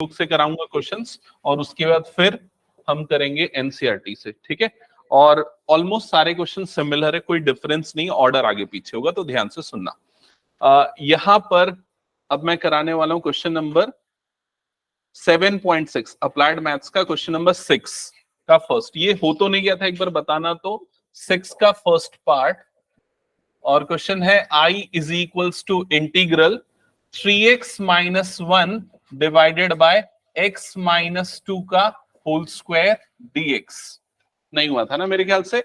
Book से कराऊंगा questions और उसके बाद फिर हम करेंगे एनसीईआरटी से, ठीक है। और ऑलमोस्ट सारे क्वेश्चन सिमिलर है, कोई डिफरेंस नहीं, ऑर्डर आगे पीछे होगा, तो ध्यान से सुनना। यहां पर अब मैं कराने वाला हूं क्वेश्चन नंबर 7.6 अप्लाइड मैथ्स का क्वेश्चन नंबर 6 का फर्स्ट। ये हो तो नहीं गया था, एक बार बताना। तो 6 का फर्स्ट पार्ट और क्वेश्चन है I is equals to integral 3x minus 1 divided by x minus 2 का होल स्क्वायर dx। नहीं हुआ था ना मेरे ख्याल से,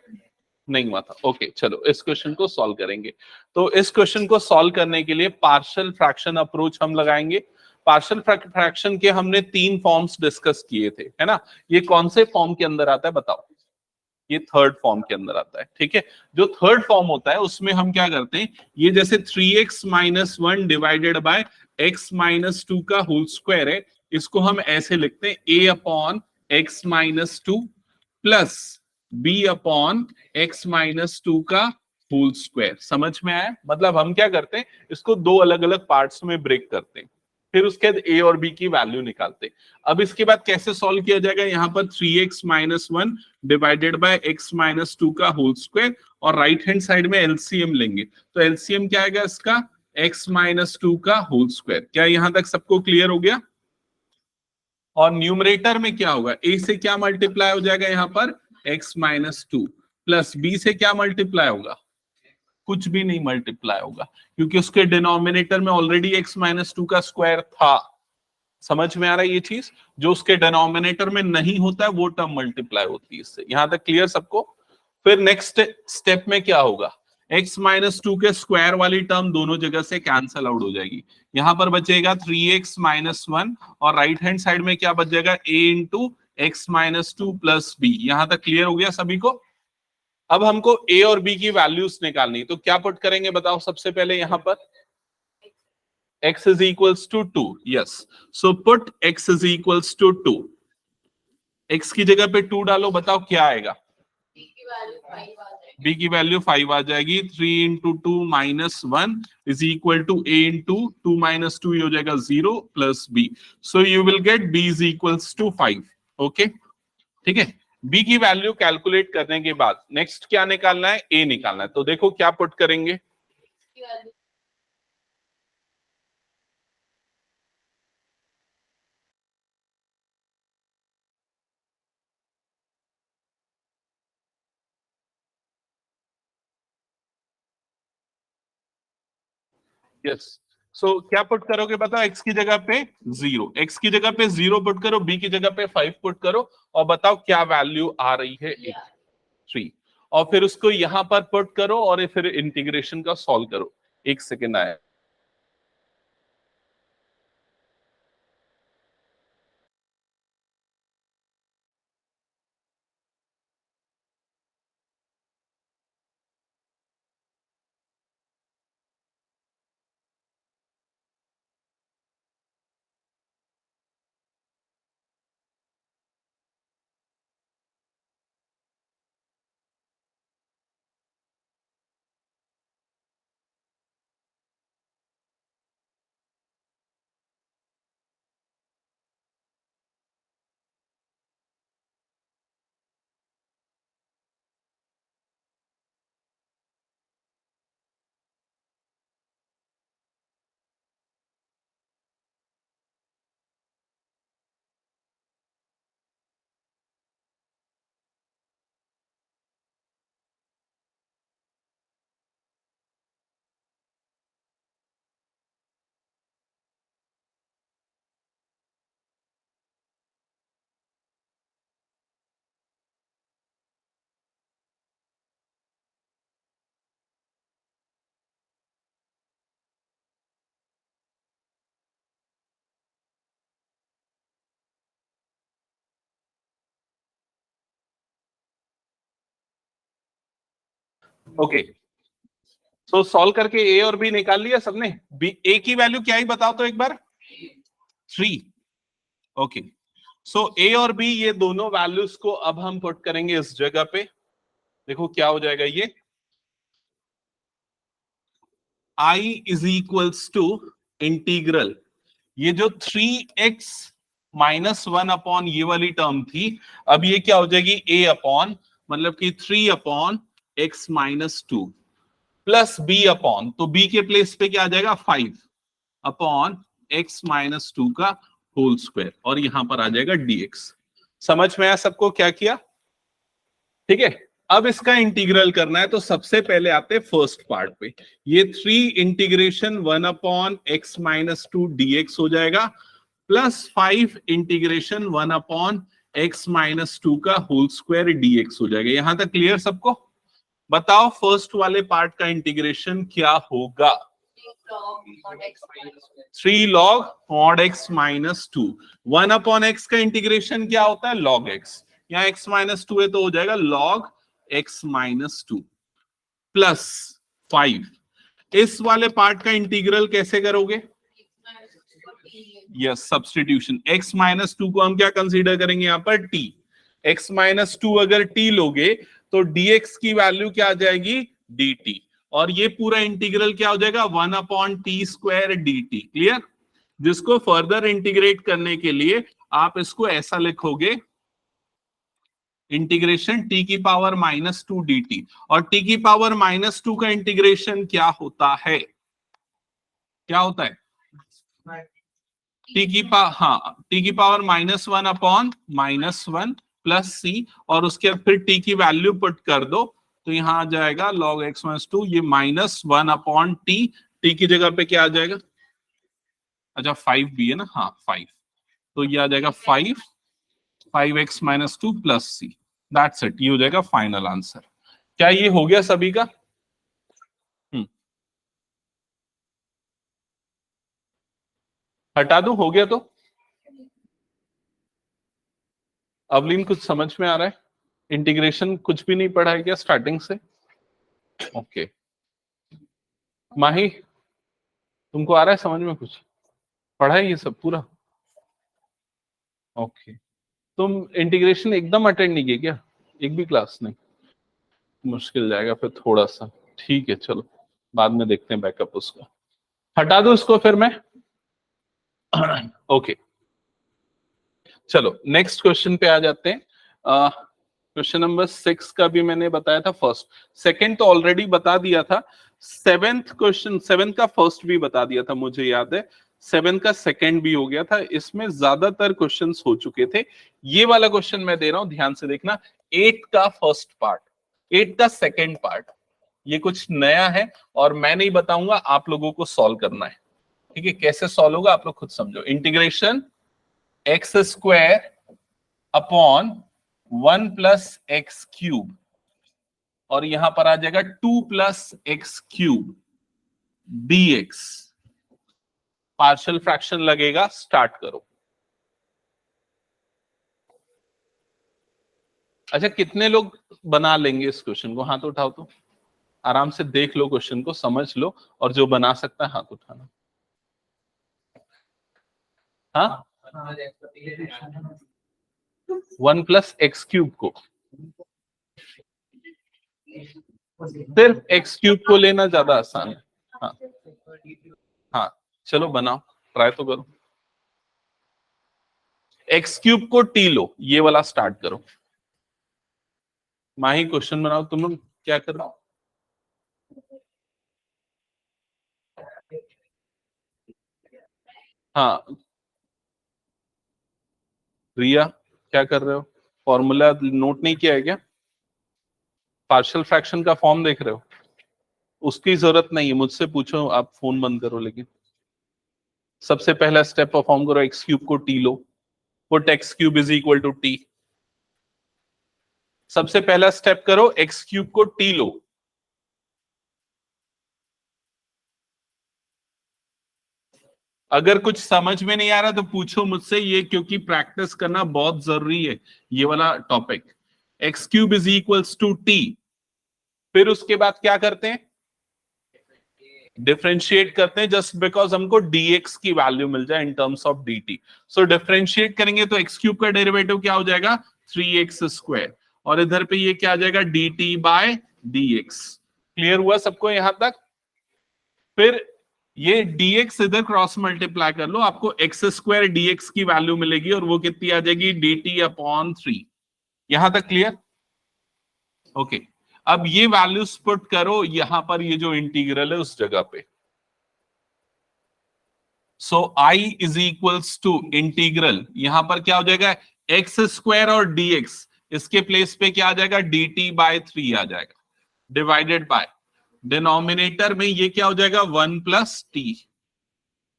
नहीं हुआ था। ओके चलो इस क्वेश्चन को सॉल्व करेंगे। तो इस क्वेश्चन को सॉल्व करने के लिए पार्शियल फ्रैक्शन अप्रोच हम लगाएंगे। पार्शियल फ्रैक्शन के हमने 3 फॉर्म्स डिस्कस किए थे, है ना। ये कौन से फॉर्म के अंदर आता है बताओ? ये थर्ड फॉर्म के अंदर आता है, ठीक है। जो थर्ड फॉर्म होता है उसमें हम क्या करते हैं, ये जैसे 3x minus 1 divided by x minus 2 का होल स्क्वायर है, इसको हम ऐसे लिखते हैं a upon x minus 2 plus b upon x minus 2 का होल स्क्वायर। समझ में आया? मतलब हम क्या करते हैं, इसको दो अलग अलग पार्ट्स में ब्रेक करते हैं, फिर उसके बाद a और b की वैल्यू निकालते हैं। अब इसके बाद कैसे सॉल्व किया जाएगा, यहाँ पर 3x minus 1 divided by x minus 2 का होल स्क्वायर और राइट हैंड साइड में एलसीएम लेंगे। तो एलसीएम क्या आएगा इसका, x माइनस 2 का होल स्क्वायर। क्या यहां तक सबको क्लियर हो गया? और न्यूमरेटर में क्या होगा, a से क्या मल्टीप्लाई हो जाएगा यहाँ पर, x माइनस 2 प्लस b से क्या मल्टीप्लाई होगा, कुछ भी नहीं मल्टीप्लाई होगा, क्योंकि उसके डिनोमिनेटर में ऑलरेडी x माइनस 2 का स्क्वायर था। समझ में आ रहा है ये चीज? जो उसके डिनोमिनेटर में नहीं होता है वो टर्म मल्टीप्लाई होती है इससे। यहां तक क्लियर सबको? फिर नेक्स्ट स्टेप में क्या होगा, x माइनस 2 के स्क्वायर वाली टर्म दोनों जगह से कैंसल आउट हो जाएगी। यहां पर बचेगा 3x माइनस 1 और राइट हैंड साइड में क्या बच जाएगा, a into x minus 2 plus b. यहां तक क्लियर हो गया सभी को? अब हमको a और b की वैल्यूज निकालनी, तो क्या पुट करेंगे बताओ सबसे पहले यहाँ पर, x is equals to 2, yes, so put x is equals to 2। x की जगह पे 2 डालो, बताओ क्या आएगा, b की वैल्यू 5 आ जाएगी। 3 into 2 minus 1 is equal to a into 2 minus 2 हो जाएगा 0 plus b, so you will get b is equals to 5। Okay ठीक है, b की वैल्यू कैलकुलेट करने के बाद नेक्स्ट क्या निकालना है, a निकालना है। तो देखो क्या पुट करेंगे, यस सो क्या पुट करोगे बताओ, x की जगह पे 0, x की जगह पे 0 पुट करो, b की जगह पे 5 पुट करो और बताओ क्या वैल्यू आ रही है, 3। और फिर उसको यहां पर पुट करो और फिर इंटीग्रेशन का सॉल्व करो। एक सेकेंड आया। ओके सो सॉल्व करके ए और बी निकाल लिया सबने। बी ए की वैल्यू क्या ही बताओ तो एक बार, 3। ओके सो ए और बी ये दोनों वैल्यूज को अब हम पुट करेंगे इस जगह पे। देखो क्या हो जाएगा, ये I is equals to integral, ये जो 3x -1 अपॉन ये वाली टर्म थी, अब ये क्या हो जाएगी a अपॉन, मतलब कि 3 upon x minus 2 plus b upon, तो b के प्लेस पे क्या आ जाएगा 5 अपॉन x माइनस 2 का होल स्क्वायर, और यहां पर आ जाएगा dx। समझ में आया सबको क्या किया? ठीक है, अब इसका इंटीग्रल करना है, तो सबसे पहले आते हैं फर्स्ट पार्ट पे। ये 3 integration 1 upon x minus 2 dx हो जाएगा, plus 5 integration 1 upon x minus 2 का होल स्क्वायर dx हो जाएगा। यहां तक क्लियर सबको? बताओ फर्स्ट वाले पार्ट का इंटीग्रेशन क्या होगा? 3 log mod x minus 2। 1 upon x का इंटीग्रेशन क्या होता है? log x। यहाँ x माइनस 2 है तो हो जाएगा log x माइनस 2 प्लस 5। इस वाले पार्ट का इंटीग्रल कैसे करोगे? Yes, substitution. x माइनस 2 को हम क्या कंसीडर करेंगे यहाँ पर? t। x माइनस 2 अगर t लोगे तो dx की वैल्यू क्या आ जाएगी? dt। और ये पूरा इंटीग्रल क्या हो जाएगा? 1 upon T square dt। Clear? जिसको फर्दर इंटीग्रेट करने के लिए आप इसको ऐसा लिखोगे, इंटीग्रेशन टी की पावर माइनस 2 dt। और टी की पावर माइनस 2 का इंटीग्रेशन क्या होता है? क्या होता है? टी की पावर -1 अपॉन -1 प्लस सी, और उसके बाद फिर टी की वैल्यू पुट कर दो, तो यहां आ जाएगा log x माइनस 2, ये -1 अपॉन टी, टी की जगह पे क्या आ जाएगा? अच्छा 5 भी है ना, हाँ 5, तो ये आ जाएगा 5x minus 2 plus c. That's it, ये हो जाएगा फाइनल आंसर। क्या ये हो गया सभी का? हटा दो, हो गया तो? अवलीन कुछ समझ में आ रहा है? इंटीग्रेशन कुछ भी नहीं पढ़ा है क्या स्टार्टिंग से? ओके। माही, तुमको आ रहा है समझ में कुछ? पढ़ा है ये सब पूरा? ओके। तुम इंटीग्रेशन एकदम अटेंड नहीं किए क्या? एक भी क्लास नहीं? मुश्किल जाएगा फिर थोड़ा सा। ठीक है चलो, बाद में देखते हैं बैकअप उसका। हटा दो इसको फिर मैं। ओके चलो नेक्स्ट क्वेश्चन पे आ जाते हैं। क्वेश्चन नंबर 6 का भी मैंने बताया था फर्स्ट, सेकंड तो ऑलरेडी बता दिया था, सेवेंथ क्वेश्चन, सेवेंथ का फर्स्ट भी बता दिया था मुझे याद है, सेवेंथ का सेकंड भी हो गया था। इसमें ज्यादातर क्वेश्चंस हो चुके थे। ये वाला क्वेश्चन मैं दे रहा हूं, ध्यान से देखना। 8 का फर्स्ट पार्ट, 8 का सेकंड पार्ट, ये कुछ नया है और मैं नहीं बताऊंगा, आप लोगों को सॉल्व करना है। ठीक है, कैसे सॉल्व होगा आप लोग खुद समझो। Integration x square upon 1 plus x cube, और यहां पर आ जाएगा 2 plus x cube dx। Partial fraction लगेगा, स्टार्ट करो। अच्छा कितने लोग बना लेंगे इस क्वेश्चन को? हाथ उठाओ तो, आराम से देख लो क्वेश्चन को, समझ लो, और जो बना सकता है हाथ उठाना। हाँ, 1 प्लस एक्स क्यूब को, सिर्फ एक्स क्यूब को लेना ज्यादा आसान है। हाँ हाँ चलो बनाओ, ट्राई तो करो। एक्स क्यूब को टी लो, ये वाला स्टार्ट करो। माही क्वेश्चन बनाओ, तुम लोग क्या कर रहे हो? हाँ रिया क्या कर रहे हो? फॉर्मूला नोट नहीं किया है क्या? पार्शियल फ्रैक्शन का फॉर्म देख रहे हो? उसकी जरूरत नहीं है, मुझसे पूछो, आप फोन बंद करो। लेकिन सबसे पहला स्टेप परफॉर्म करो, एक्स क्यूब को टी लो, put x cube is equal to t. सबसे पहला स्टेप करो, एक्स क्यूब को टी लो। अगर कुछ समझ में नहीं आ रहा तो पूछो मुझसे, ये क्योंकि प्रैक्टिस करना बहुत जरूरी है ये वाला topic. X cube is equals to t, फिर उसके बाद क्या करते हैं? डिफरेंशिएट करते हैं, जस्ट बिकॉज हमको dx की वैल्यू मिल जाए इन टर्म्स ऑफ dt। सो डिफरेंशिएट करेंगे तो एक्स क्यूब का डेरिवेटिव क्या हो जाएगा? 3x स्क्वायर, और इधर पे ये क्या आ जाएगा? dt bye dx। क्लियर हुआ सबको यहां तक? फिर ये dx इधर क्रॉस मल्टीप्लाई कर लो, आपको x स्क्वायर dx की वैल्यू मिलेगी और वो कितनी आ जाएगी dt अपॉन 3। यहां तक क्लियर? ओके अब ये वैल्यूज पुट करो यहां पर, ये जो इंटीग्रल है उस जगह पे। So I is equals to integral, यहां पर क्या हो जाएगा एक्स स्क्वायर और dx, इसके प्लेस पे क्या आ जाएगा dt बाय 3 आ जाएगा, डिवाइडेड बाय डिनोमिनेटर में ये क्या हो जाएगा 1 प्लस टी,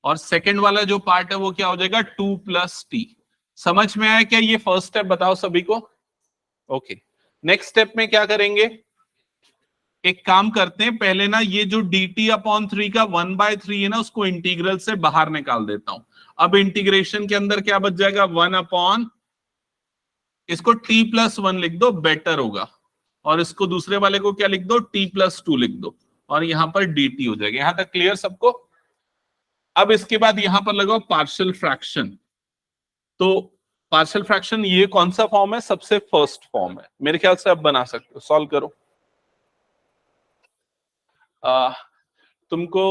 और सेकंड वाला जो पार्ट है वो क्या हो जाएगा 2 प्लस टी। समझ में आया क्या ये फर्स्ट स्टेप? बताओ सभी को। ओके नेक्स्ट स्टेप में क्या करेंगे, एक काम करते हैं, पहले ना ये जो dt अपॉन 3 का 1/3 है ना, उसको इंटीग्रल से बाहर निकाल देता हूं। अब इंटीग्रेशन के अंदर क्या बच जाएगा 1 अपॉन, इसको t प्लस 1 लिख दो बेटर होगा, और इसको दूसरे वाले को क्या लिख दो t प्लस 2 लिख दो, और यहां पर dt हो जाएगा। यहां तक क्लियर सबको? अब इसके बाद यहां पर लगाओ पार्शियल फ्रैक्शन। तो पार्शियल फ्रैक्शन ये कौन सा फॉर्म है? सबसे फर्स्ट फॉर्म है, मेरे ख्याल से अब बना सकते हो, सॉल्व करो। तुमको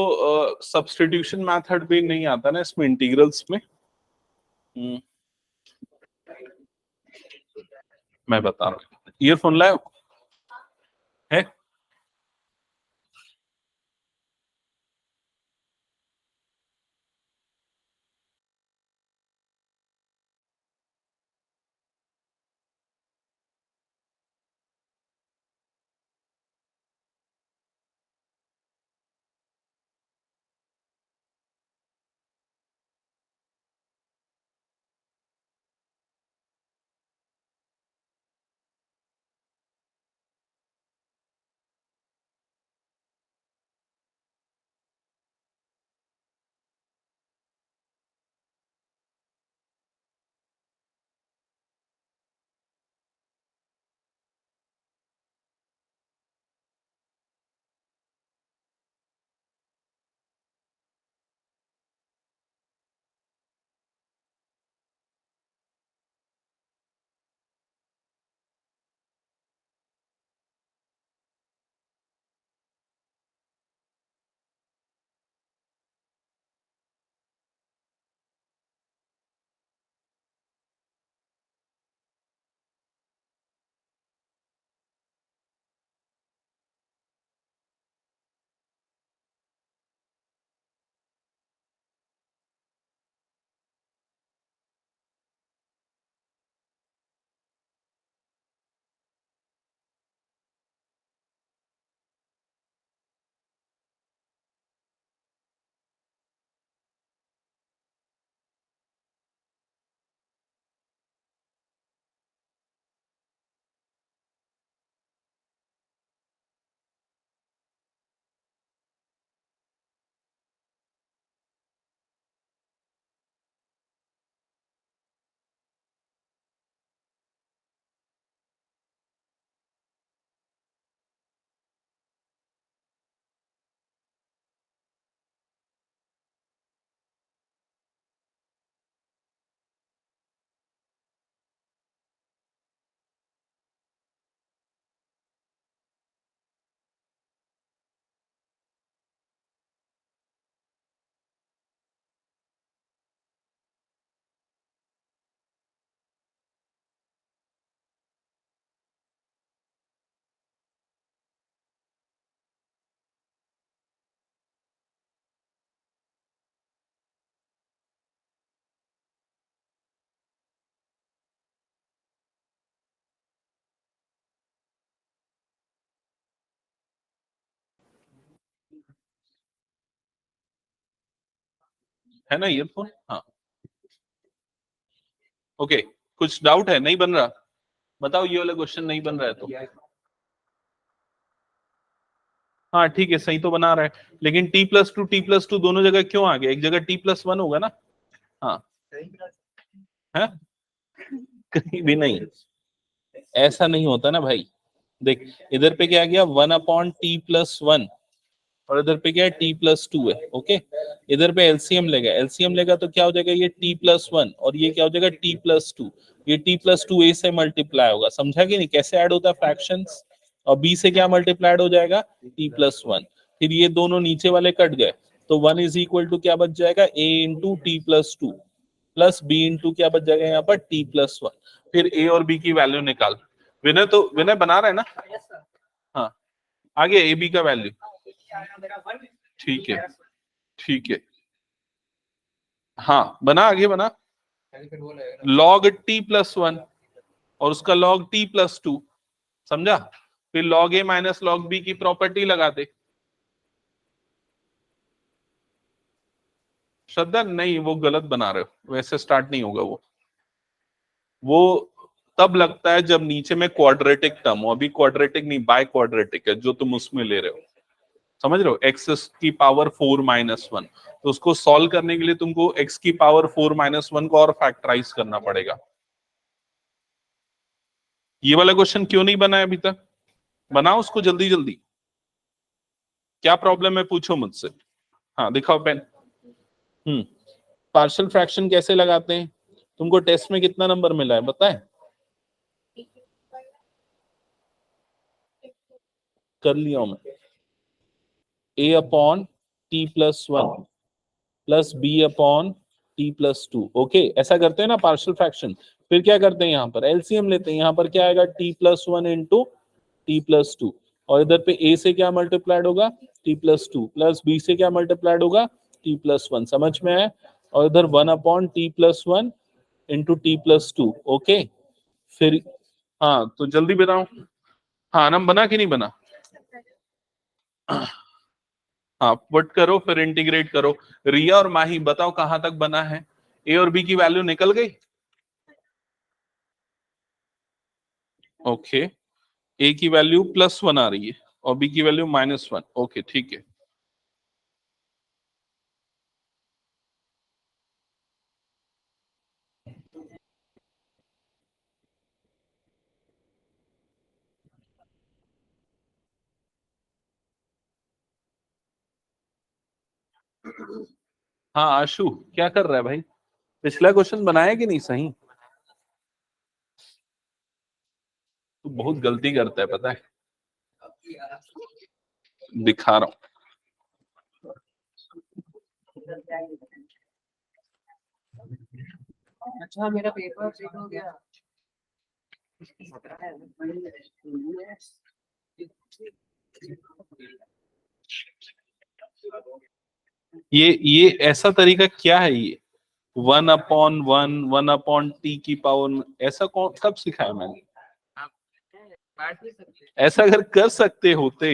सब्स्टिट्यूशन मेथड भी नहीं आता ना इसमें, इंटीग्रल्स में। मैं बता रहा हूँ, ईयरफोन लाओ है। है ना ईयरफोन? हाँ ओके कुछ डाउट है? नहीं बन रहा? बताओ ये वाला क्वेश्चन नहीं बन रहा है तो। हाँ ठीक है सही तो बना रहा है, लेकिन t+2 दोनों जगह क्यों आ गया? एक जगह t+1 होगा ना। हाँ है, कहीं भी नहीं, ऐसा नहीं होता ना भाई। देख इधर पे क्या गया 1/t+1, और इधर पे क्या है t+2 है। ओके इधर पे एलसीएम लेगा, एलसीएम लेगा तो क्या हो जाएगा ये t+1, और ये क्या हो जाएगा t+2, ये t+2 a से मल्टीप्लाई होगा। समझा कि नहीं कैसे ऐड होता है फ्रैक्शंस? और b से क्या मल्टीप्लाइड हो जाएगा t+1, फिर ये दोनों नीचे वाले कट गए, तो 1 इज इक्वल टू क्या बच जाएगा, a into t plus two plus b into क्या बच जाएगा यहाँ पर t प्लस वन। फिर a और b की वैल्यू निकाल। विनय तो विनय बना रहा है ना? हाँ, आगे a b का वैल्यू। ठीक है ठीक है, हाँ बना, आगे बना। लॉग t प्लस वन और उसका लॉग t प्लस टू, समझा? फिर log a minus log b की प्रॉपर्टी लगा दे। श्रद्धा नहीं, वो गलत बना रहे हो, वैसे स्टार्ट नहीं होगा वो तब लगता है जब नीचे में क्वाड्रेटिक टर्म हो। अभी क्वाड्रेटिक नहीं, बाय क्वाड्रेटिक है जो तुम उसमें ले रहे हो, समझ रहे हो? एक्स की पावर 4 माइनस वन, तो उसको सॉल्व करने के लिए तुमको x की पावर 4 माइनस वन को और फैक्टराइज करना पड़ेगा। ये वाला क्वेश्चन क्यों नहीं बना है अभी तक? बनाओ उसको जल्दी जल्दी। क्या प्रॉब्लम है पूछो मुझसे। हाँ दिखाओ पेन। पार्शियल फ्रैक्शन कैसे लगाते हैं? तुमको टेस्ट में कितना नंबर मिला है बताएं? कर लिया हूं मैं। a upon t plus one plus b upon t plus two. Okay, ऐसा करते हैं ना पार्शियल फ्रैक्शन। फिर क्या करते हैं, यहाँ पर एलसीएम लेते हैं। यहाँ पर क्या आएगा, T plus one into t plus to, और इधर पे a से क्या मल्टीप्लाइड होगा, T plus two, plus b से क्या मल्टीप्लाइड होगा, टी प्लस वन। समझ में आया? और इधर 1 upon t plus one into t plus two. Okay, फिर हाँ तो जल्दी बताओ। हाँ नाम बना कि नहीं बना? हाँ पुट करो फिर इंटीग्रेट करो। रिया और माही बताओ कहां तक बना है? ए और बी की वैल्यू निकल गई? ओके, ए की वैल्यू प्लस वन आ रही है और बी की वैल्यू माइनस वन। ओके ठीक है। हाँ आशु क्या कर रहा है भाई? पिछला क्वेश्चन बनाया कि नहीं सही? तू बहुत गलती करता है पता है, दिखा रहा हूं। अच्छा मेरा पेपर चेक हो गया। ये ऐसा तरीका क्या है ये? 1/1 1/t की पावर, ऐसा कौन कब सिखाया मैंने? ऐसा अगर कर सकते होते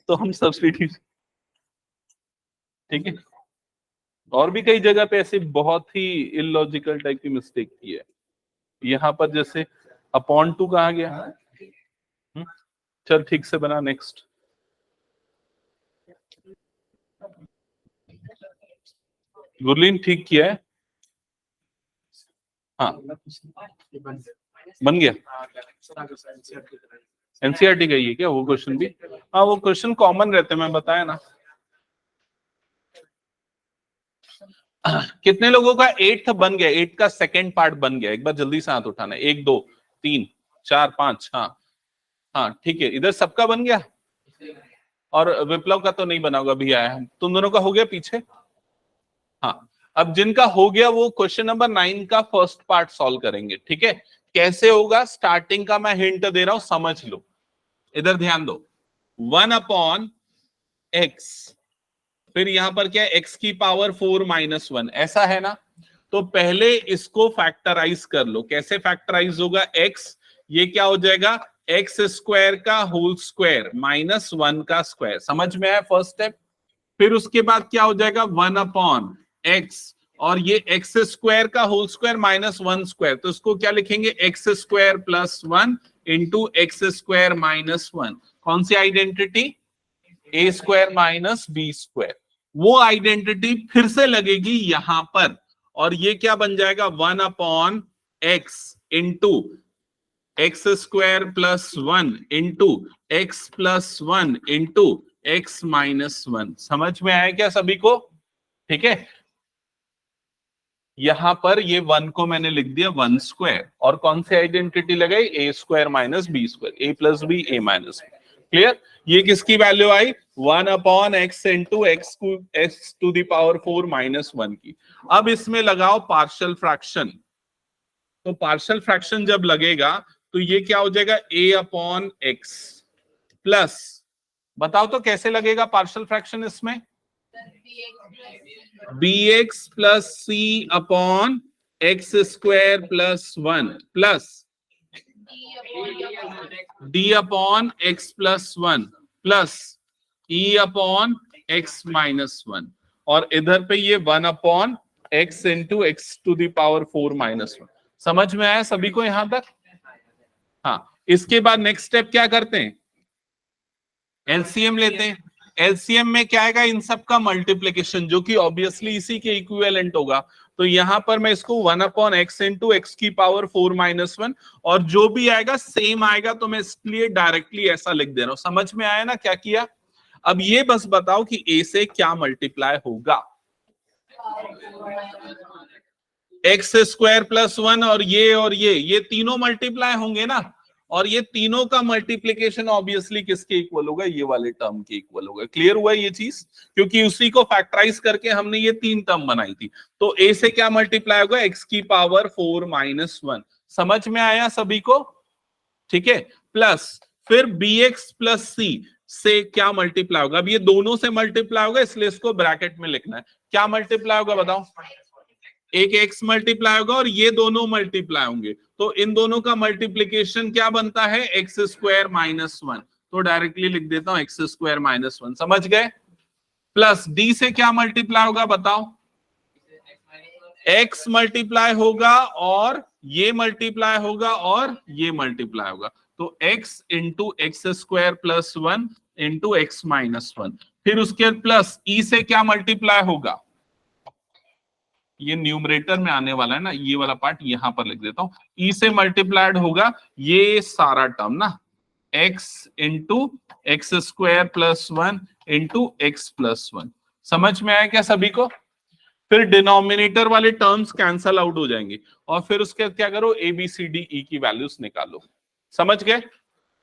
तो हम सब्स्टिट्यूट, ठीक है। और भी कई जगह पे ऐसे बहुत ही इलॉजिकल टाइप की मिस्टेक की है। यहाँ पर जैसे अपॉन टू कहा गया। चल ठीक से बना, नेक्स्ट। गुरलीन ठीक किया है? हाँ बन गया। एनसीईआरटी का ही है क्या वो क्वेश्चन भी? हाँ वो क्वेश्चन कॉमन रहते हैं, मैं बताया ना। कितने लोगों का 8th बन गया? 8 का सेकंड पार्ट बन गया? एक बार जल्दी से हाथ उठाना। 1 2 3 4 5। हाँ हाँ ठीक है, इधर सबका बन गया और विप्लव का तो नहीं बना होगा, अभी आया है। तुम दोनों का हो गया पीछे? हाँ, अब जिनका हो गया वो क्वेश्चन नंबर 9 का फर्स्ट पार्ट सॉल्व करेंगे। ठीक है, कैसे होगा स्टार्टिंग का मैं हिंट दे रहा हूं, समझ लो। इधर ध्यान दो। 1 अपॉन एक्स, फिर यहां पर क्या है, एक्स की पावर 4 माइनस वन, ऐसा है ना? तो पहले इसको फैक्टराइज कर लो। कैसे फैक्टराइज होगा? एक्स, ये क्या हो जाएगा, एक्स स्क्वायर का होल स्क्वायर माइनस वन का स्क्वायर। समझ में आया फर्स्ट स्टेप? फिर उसके बाद क्या हो जाएगा, 1 अपॉन एक्स, और ये एक्स स्क्वायर का whole square minus one square, तो इसको क्या लिखेंगे, x square plus one into x square minus one. कौन सी identity? A square minus b square. वो आइडेंटिटी फिर से लगेगी यहां पर, और ये क्या बन जाएगा, 1 upon x into x square plus one into x plus one into x minus one. समझ में आया क्या सभी को? ठीक है, यहां पर ये वन को मैंने लिख दिया 1 स्क्वायर, और कौन सी आइडेंटिटी लगाई, a square minus b square, a plus b a minus b. Clear? ये किसकी वैल्यू आई, 1/x into x to the power 4 minus 1 की। अब इसमें लगाओ पार्शियल फ्रैक्शन। तो पार्शियल फ्रैक्शन जब लगेगा तो ये क्या हो जाएगा, a/x प्लस, बताओ तो कैसे लगेगा पार्शियल फ्रैक्शन इसमें, bx plus c upon x square plus 1 plus d upon x plus 1 plus e upon x minus 1, और इधर पे ये 1/x into x to the power 4 minus 1। समझ में आया सभी को यहां तक? हाँ, इसके बाद नेक्स्ट स्टेप क्या करते हैं, एलसीएम लेते हैं। एलसीएम में क्या आएगा, इन सब का मल्टीप्लीकेशन, जो कि ऑब्वियसली इसी के इक्विवेलेंट होगा। तो यहां पर मैं इसको 1/x इंटू एक्स की पावर 4 माइनस 1, और जो भी आएगा सेम आएगा, तो मैं इसलिए डायरेक्टली ऐसा लिख दे रहा हूं। समझ में आया ना क्या किया? अब ये बस बताओ कि a से क्या मल्टीप्लाई होगा, एक्स स्क्वायर प्लस 1 और ये तीनों मल्टीप्लाई होंगे ना, और ये तीनों का मल्टीप्लीकेशन ऑब्वियसली किसके इक्वल होगा, ये वाले टर्म के इक्वल होगा। क्लियर हुआ ये चीज? क्योंकि उसी को फैक्टराइज करके हमने ये 3 टर्म बनाई थी। तो a से क्या मल्टीप्लाई होगा, एक्स की पावर 4 माइनस 1। समझ में आया सभी को? ठीक है, प्लस फिर bx प्लस c से क्या मल्टीप्लाई होगा, अब ये दोनों से मल्टीप्लाई होगा, इसलिए इसको ब्रैकेट में लिखना है। क्या मल्टीप्लाई होगा बताओ, एक x मल्टीप्लाई होगा और ये दोनों मल्टीप्लाई होंगे, तो इन दोनों का मल्टीप्लीकेशन क्या बनता है, एक्स स्क्वायर माइनस 1। तो डायरेक्टली लिख देता हूं एक्स स्क्वायर माइनस 1। समझ गए? प्लस d से क्या मल्टीप्लाई होगा बताओ, x मल्टीप्लाई होगा और ये मल्टीप्लाई होगा और ये मल्टीप्लाई होगा, तो x into x square plus 1 into x minus 1। फिर उसके प्लस e से क्या मल्टीप्लाई होगा, ये न्यूमरेटर में आने वाला है ना, ये वाला पार्ट यहां पर लिख देता हूं। ई से मल्टीप्लाइड होगा ये सारा टर्म ना, x into x square plus 1 into x plus 1। समझ में आया क्या सभी को? फिर डिनोमिनेटर वाले टर्म्स कैंसल आउट हो जाएंगे, और फिर उसके क्या करो, A B C D E की वैल्यूज निकालो। समझ गए?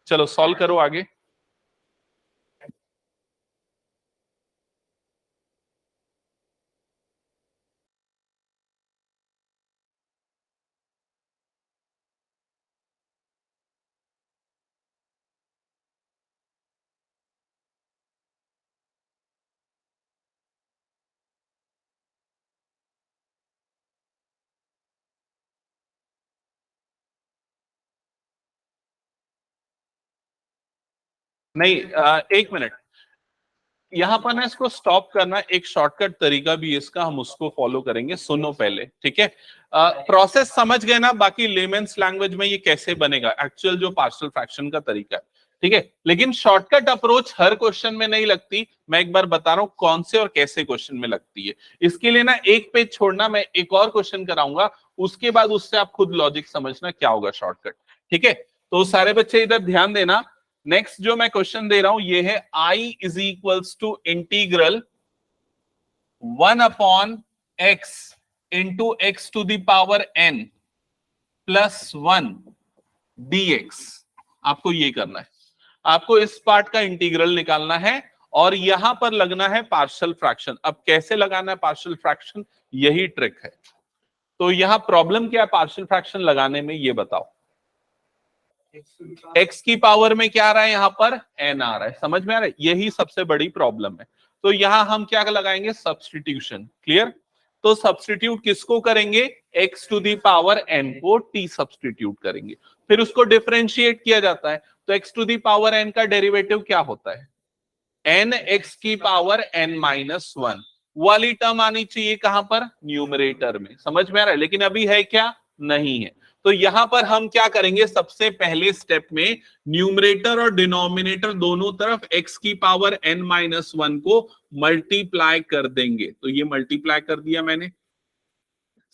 चलो सॉल्व करो आगे। नहीं, एक मिनट, यहां पर ना इसको स्टॉप करना, एक शॉर्टकट तरीका भी है इसका, हम उसको फॉलो करेंगे। सुनो पहले, ठीक है? प्रोसेस समझ गए ना? बाकी लेमेंस लैंग्वेज में ये कैसे बनेगा, एक्चुअल जो पार्शियल फ्रैक्शन का तरीका है, ठीक है? लेकिन शॉर्टकट अप्रोच हर क्वेश्चन में नहीं लगती। मैं एक बार बता रहा हूं कौन से और कैसे क्वेश्चन में लगती है। इसके लिए ना एक पेज छोड़ना, मैं एक और क्वेश्चन कराऊंगा, उसके बाद उससे आप खुद लॉजिक समझना क्या होगा शॉर्टकट, ठीक है? तो सारे बच्चे इधर ध्यान देना। नेक्स्ट जो मैं क्वेश्चन दे रहा हूं ये है I is equals to integral 1/x into x to the power n plus 1 dx। आपको ये करना है, आपको इस पार्ट का इंटीग्रल निकालना है, और यहां पर लगना है पार्शियल फ्रैक्शन। अब कैसे लगाना है पार्शियल फ्रैक्शन, यही ट्रिक है। तो यहां प्रॉब्लम क्या है पार्शियल फ्रैक्शन लगाने में, ये बताओ। x की पावर में क्या आ रहा है, यहां पर n आ रहा है। समझ में आ रहा है? यही सबसे बड़ी प्रॉब्लम है। तो यहां हम क्या लगाएंगे, सब्स्टिट्यूशन। क्लियर? तो सब्स्टिट्यूट किसको करेंगे, x to the power n को t सब्स्टिट्यूट करेंगे, फिर उसको डिफरेंशिएट किया जाता है। तो x to the power n का डेरिवेटिव क्या होता है, n x की पावर n माइनस 1 वाली टर्म आनी चाहिए कहां पर, न्यूमरेटर में। समझ में आ रहा है? लेकिन अभी है क्या, नहीं है। तो यहां पर हम क्या करेंगे, सबसे पहले स्टेप में न्यूमरेटर और डिनोमिनेटर दोनों तरफ x की पावर n माइनस 1 को मल्टीप्लाई कर देंगे। तो ये मल्टीप्लाई कर दिया मैंने।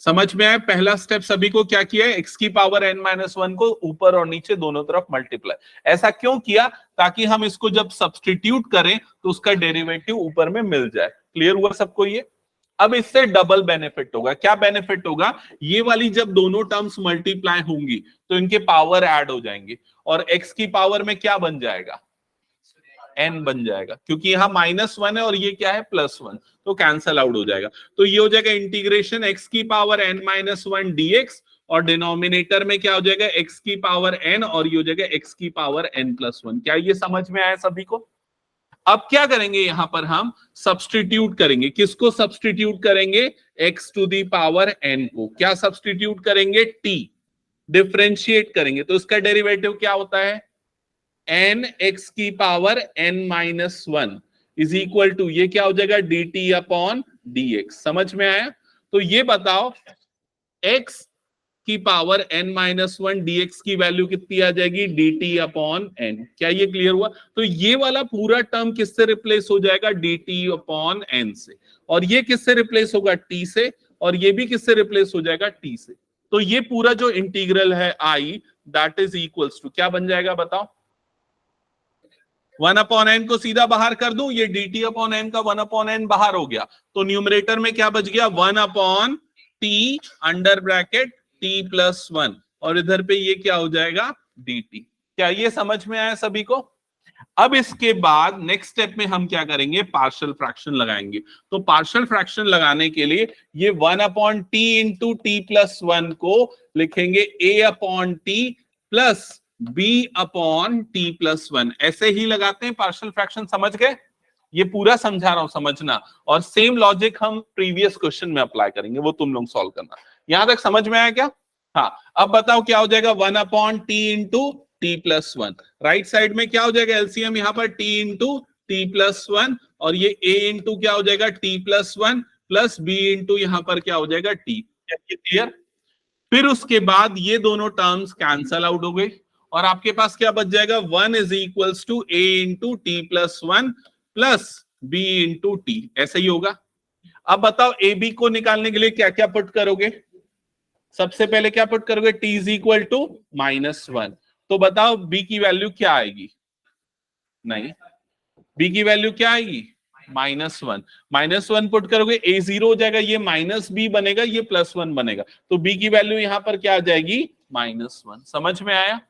समझ में आया? पहला स्टेप सभी को क्या किया है, x की पावर n माइनस 1 को ऊपर और नीचे दोनों तरफ मल्टीप्लाई। ऐसा क्यों किया, ताकि हम इसको जब सब्स्टिट्यूट करें तो उसका डेरिवेटिव ऊपर में मिल जाए। क्लियर हुआ सबको ये? अब इससे डबल बेनिफिट होगा। क्या बेनिफिट होगा, ये वाली जब दोनों टर्म्स मल्टीप्लाई होंगी तो इनके पावर ऐड हो जाएंगे, और x की पावर में क्या बन जाएगा, n बन जाएगा, क्योंकि यहाँ -1 है और ये क्या है +1, तो कैंसल आउट हो जाएगा। तो ये हो जाएगा इंटीग्रेशन x की पावर n-1 dx, और डिनोमिनेटर में क्या हो जाएगा x की पावर n, और ये हो जाएगा x की पावर n+1। क्या ये समझ में आया सभी को? अब क्या करेंगे, यहां पर हम सब्सटीट्यूट करेंगे। किसको सब्सटीट्यूट करेंगे? x to the power n को। क्या सब्सटीट्यूट करेंगे? t। डिफरेंशिएट करेंगे तो इसका डेरिवेटिव क्या होता है? n x की power n-1 is equal to, ये क्या हो जाएगा? dt upon dx। समझ में आया? तो ये बताओ x की पावर n-1 dx की वैल्यू कितनी आ जाएगी? dt upon n। क्या ये क्लियर हुआ? तो ये वाला पूरा टर्म किससे रिप्लेस हो जाएगा? dt अपॉन n से। और ये किससे रिप्लेस होगा? t से। और ये भी किससे रिप्लेस हो जाएगा? t से। तो ये पूरा जो इंटीग्रल है I, that is equals to क्या बन जाएगा बताओ? 1 अपॉन n को सीधा बाहर कर दूं, ये dt अपॉन n का 1 अपॉन n बाहर हो गया, तो न्यूमरेटर में क्या बच गया? 1 upon t under bracket t+1, और इधर पे ये क्या हो जाएगा? dt। क्या ये समझ में आया सभी को? अब इसके बाद नेक्स्ट स्टेप में हम क्या करेंगे? पार्शियल फ्रैक्शन लगाएंगे। तो पार्शियल फ्रैक्शन लगाने के लिए ये 1 अपॉन टी इंटू t+1 को लिखेंगे a upon t plus b upon t+1। ऐसे ही लगाते हैं पार्शियल फ्रैक्शन, समझ गए? ये पूरा समझा रहा हूं, समझना। और सेम लॉजिक हम प्रीवियस क्वेश्चन में अप्लाई करेंगे, वो तुम लोग सॉल्व करना। यहां तक समझ में आया क्या? हाँ, अब बताओ क्या हो जाएगा? 1 upon T into t+1। Right side में क्या हो जाएगा? एलसीएम यहां पर t इंटू t+1, और ये a इंटू क्या हो जाएगा? t+1 प्लस b इंटू यहां पर क्या हो जाएगा? t। क्लियर? फिर उसके बाद ये दोनों टर्म्स कैंसल आउट हो गई, और आपके पास क्या बच जाएगा? 1 is equals to a into t+1 plus b into t। ऐसा ही होगा। अब बताओ ए बी को निकालने के लिए क्या क्या पुट करोगे? सबसे पहले क्या पुट करोगे? t is equal to -1। तो बताओ b की वैल्यू क्या आएगी? नहीं, b की वैल्यू क्या आएगी? -1। -1 पुट करोगे, a 0 हो जाएगा, ये -b बनेगा, ये +1 बनेगा, तो b की वैल्यू यहां पर क्या आ जाएगी? -1। समझ में आया?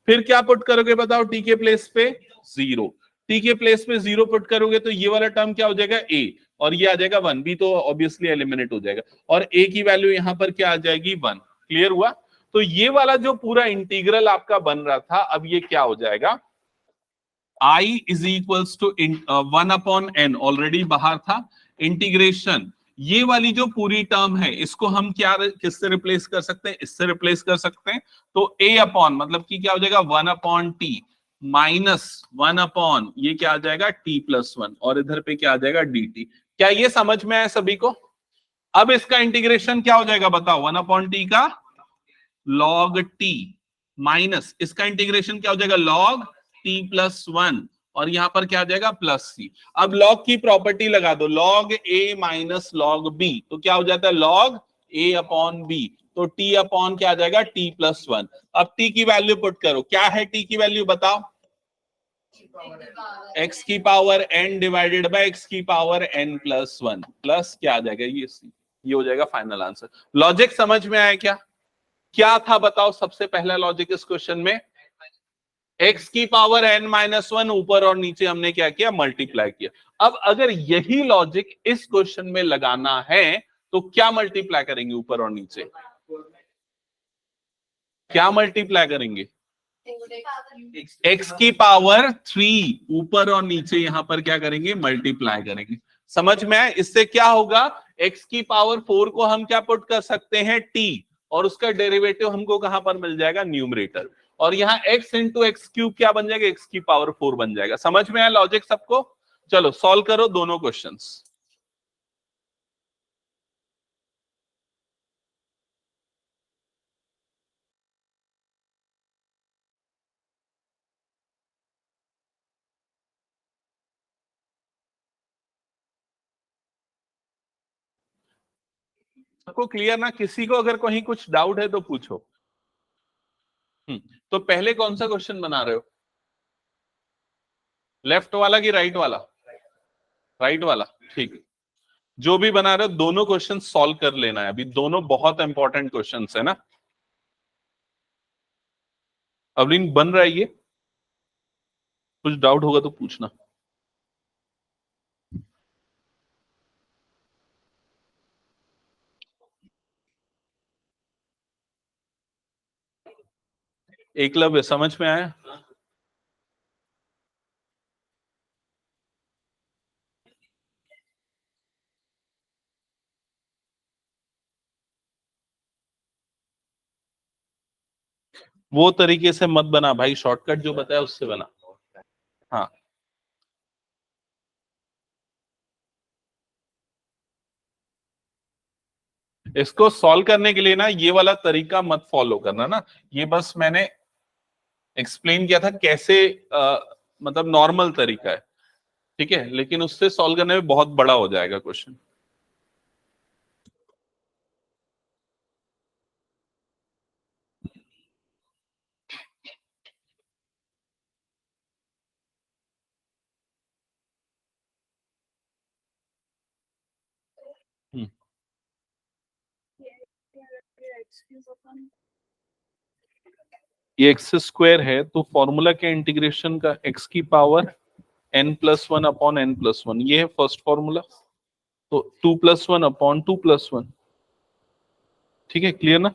फिर क्या पुट करोगे बताओ? t के प्लेस पे 0। t के प्लेस पे 0 पुट करोगे तो ये वाला टर्म क्या हो जाएगा? a, और ये आ जाएगा 1। b तो ऑब्वियसली एलिमिनेट हो जाएगा, और a की वैल्यू यहां पर क्या आ जाएगी? 1। क्लियर हुआ? तो ये वाला जो पूरा इंटीग्रल आपका बन रहा था, अब ये क्या हो जाएगा? I is equals to 1 upon n, already बाहर था। इंटीग्रेशन, ये वाली जो पूरी टर्म है इसको हम क्या किससे रिप्लेस कर सकते हैं? इससे रिप्लेस कर सकते हैं। तो a अपॉन मतलब कि क्या हो जाएगा? 1 अपॉन t माइनस 1 अपॉन ये क्या आ जाएगा? t+1, और इधर पे क्या आ जाएगा? dt। क्या ये समझ में आया सभी को? अब इसका इंटीग्रेशन क्या हो जाएगा बताओ? 1 अपॉन t का log t माइनस इसका इंटीग्रेशन क्या हो जाएगा? log t+1, और यहां पर क्या आ जाएगा? Plus c। अब log की प्रॉपर्टी लगा दो, log a minus log b, तो क्या हो जाता है? log a upon b। तो t अपॉन क्या आ जाएगा? t+1। अब t की वैल्यू पुट करो, क्या है t की वैल्यू बताओ? x की power n divided by x की पावर n+1 प्लस क्या आ जाएगा? ये c। ये हो जाएगा फाइनल आंसर। लॉजिक समझ में आया क्या? क्या था बताओ सबसे पहला लॉजिक इस क्वेश्चन में? x की पावर n-1 ऊपर और नीचे हमने क्या किया? मल्टीप्लाई किया। अब अगर यही लॉजिक इस क्वेश्चन में लगाना है तो क्या मल्टीप्लाई करेंगे ऊपर और नीचे? क्या मल्टीप्लाई करेंगे? x की पावर 3 ऊपर और नीचे यहां पर क्या करेंगे? मल्टीप्लाई करेंगे। समझ में आए? इससे क्या होगा? x की पावर 4 को हम क्या पुट कर सकते हैं? t, और उसका डेरिवेटिव हमको कहां पर मिल जाएगा? न्यूमरेटर। और यहाँ x इंटू एक्स क्यूब क्या बन जाएगा? x की पावर 4 बन जाएगा। समझ में आया लॉजिक सबको? चलो सॉल्व करो दोनों क्वेश्चंस। सबको क्लियर ना? किसी को अगर कहीं कुछ डाउट है तो पूछो। तो पहले कौन सा क्वेश्चन बना रहे हो? लेफ्ट वाला कि राइट वाला? राइट वाला, ठीक है। जो भी बना रहे हो दोनों क्वेश्चन सॉल्व कर लेना है, अभी दोनों बहुत इंपॉर्टेंट क्वेश्चन है ना। अवलीन बन रहा है ये? कुछ डाउट होगा तो पूछना। एकलव्य समझ में आया? वो तरीके से मत बना भाई, शॉर्टकट जो बताया उससे बना। हाँ इसको सॉल्व करने के लिए ना ये वाला तरीका मत फॉलो करना ना, ये बस मैंने एक्सप्लेन किया था कैसे, मतलब नॉर्मल तरीका है, ठीक है, लेकिन उससे सॉल्व करने में बहुत बड़ा हो जाएगा क्वेश्चन। ये एक्स स्क्वायर है तो फॉर्मूला क्या इंटीग्रेशन का, एक्स की पावर n+1 अपॉन n+1, ये है फर्स्ट फॉर्मूला, तो 2+1 अपॉन 2+1, ठीक है, क्लियर ना?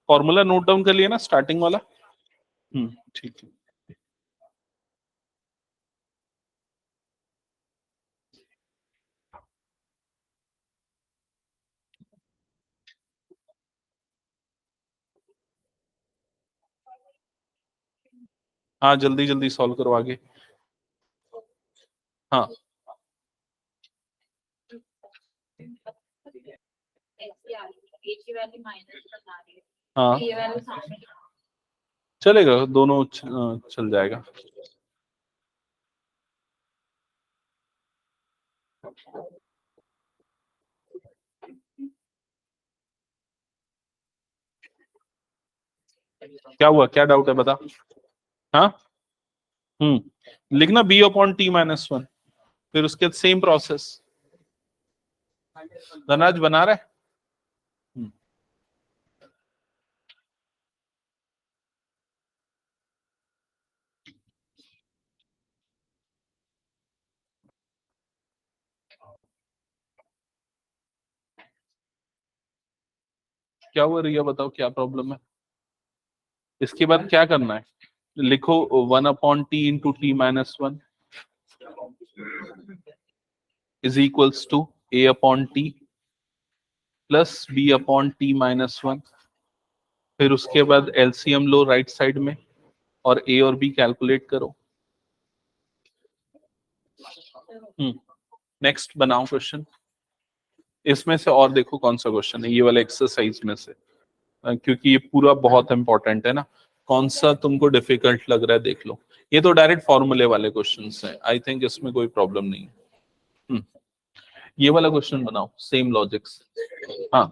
फॉर्मूला नोट डाउन कर लिया ना स्टार्टिंग वाला? ठीक है। हाँ जल्दी जल्दी सॉल्व करो आगे। हाँ हाँ चलेगा, दोनों चल जाएगा। क्या हुआ, क्या डाउट है बता। हाँ लिखना b/t-1, फिर उसके सेम प्रोसेस। धनराज बना रहा है? क्या हुआ रिया, बताओ क्या प्रॉब्लम है। इसके बाद क्या करना है, लिखो 1/t × t-1 is equals to a/t plus b/t-1। फिर उसके बाद एलसीएम लो राइट साइड में और a और b कैलकुलेट करो। नेक्स्ट बनाओ क्वेश्चन। इसमें से और देखो कौन सा क्वेश्चन है ये वाला एक्सरसाइज में से, क्योंकि ये पूरा बहुत इंपॉर्टेंट है ना। कौन सा तुमको डिफिकल्ट लग रहा है देख लो। ये तो डायरेक्ट फॉर्मूले वाले क्वेश्चंस हैं, आई थिंक इसमें कोई प्रॉब्लम नहीं है। हम्म, ये वाला क्वेश्चन बनाओ सेम लॉजिक्स। हाँ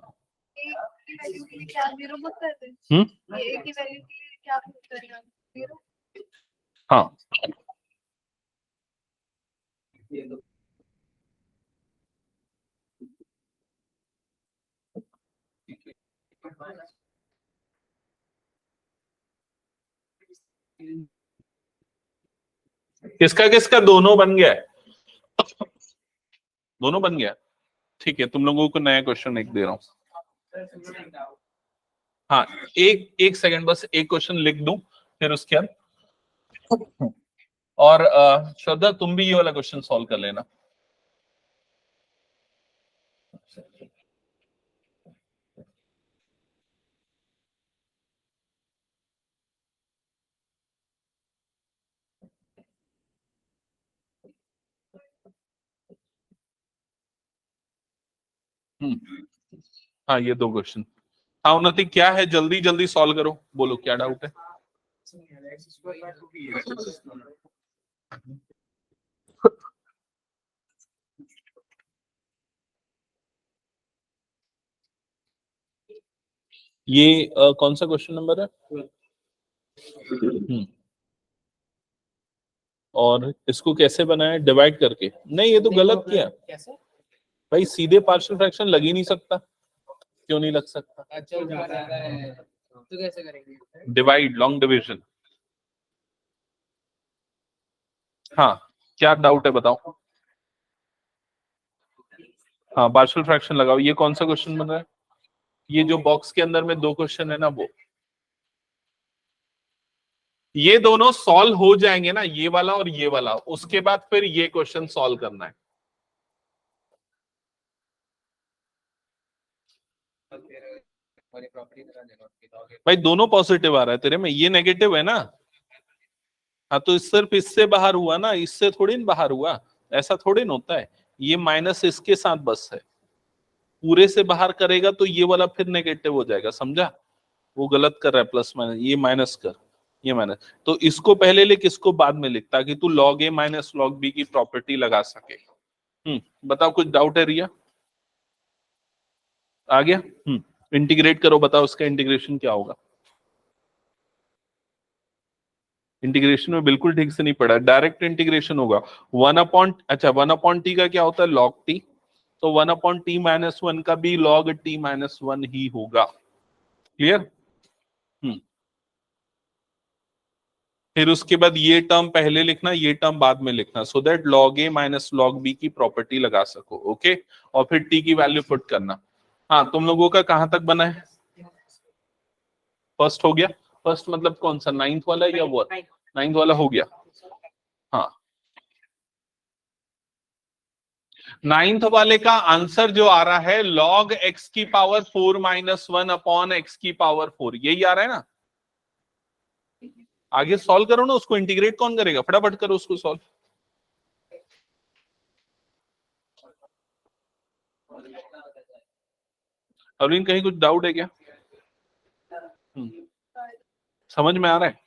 हम्म हाँ किसका किसका दोनों बन गया है, दोनों बन गया। ठीक है, तुम लोगों को नया क्वेश्चन एक दे रहा हूँ। हाँ एक एक सेकंड बस, एक क्वेश्चन लिख दूं फिर उसके बाद। और श्रद्धा तुम भी ये वाला क्वेश्चन सॉल्व कर लेना। हाँ ये दो क्वेश्चन। हाँ उन्नति क्या है, जल्दी जल्दी सॉल्व करो, बोलो क्या डाउट है। ये कौन सा क्वेश्चन नंबर है? और इसको कैसे बनाया, डिवाइड करके? नहीं ये तो गलत किया भाई, सीधे पार्शियल फ्रैक्शन लग ही नहीं सकता। क्यों नहीं लग सकता? अच्छा तो कैसे करेंगे? Divide, long division. हाँ क्या डाउट है बताओ। हाँ पार्शियल फ्रैक्शन लगाओ। ये कौन सा क्वेश्चन बन रहा है? ये जो बॉक्स के अंदर में दो क्वेश्चन है ना वो। ये दोनों सॉल्व हो जाएंगे ना, ये वाला और ये वाला, उसके बाद फिर ये क्वेश्चन सॉल्व करना है। भाई दोनों पॉजिटिव आ रहा है तेरे में, ये नेगेटिव है ना। हाँ तो सिर्फ इससे बाहर हुआ ना, इससे थोड़ी न बाहर हुआ, ऐसा थोड़ी न होता है। ये माइनस इसके साथ बस है, पूरे से बाहर करेगा तो ये वाला फिर नेगेटिव हो जाएगा, समझा। वो गलत कर रहा है, प्लस माइनस, ये माइनस कर, ये माइनस। तो इसको पहले लिख, इसको बाद में लिख, ताकि तू log a minus log b की प्रॉपर्टी लगा सके। बताओ कुछ डाउट है रिया? आ गया? इंटीग्रेट करो, बताओ इसका इंटीग्रेशन क्या होगा। इंटीग्रेशन में बिल्कुल ठीक से नहीं पढ़ा, डायरेक्ट इंटीग्रेशन होगा। 1 अपॉन, अच्छा 1 अपॉन टी का क्या होता है, log t। तो 1 अपॉन t-1 का भी log t-1 ही होगा। क्लियर? फिर उसके बाद ये टर्म पहले लिखना, ये टर्म बाद में लिखना, so that log a minus log b की प्रॉपर्टी लगा सको। ओके, और फिर t की वैल्यू पुट करना। हाँ, तुम लोगों का कहां तक बना है? फर्स्ट हो गया? फर्स्ट मतलब कौन सा, 9th वाला या वो? 9th वाला हो गया। हाँ, 9th वाले का आंसर जो आ रहा है log x की पावर 4 माइनस 1 अपॉन x की पावर 4, यही आ रहा है ना। आगे सॉल्व करो ना, उसको इंटीग्रेट कौन करेगा, फटाफट करो उसको सॉल्व। अरविंद कहीं कुछ डाउट है क्या? समझ में आ रहा है?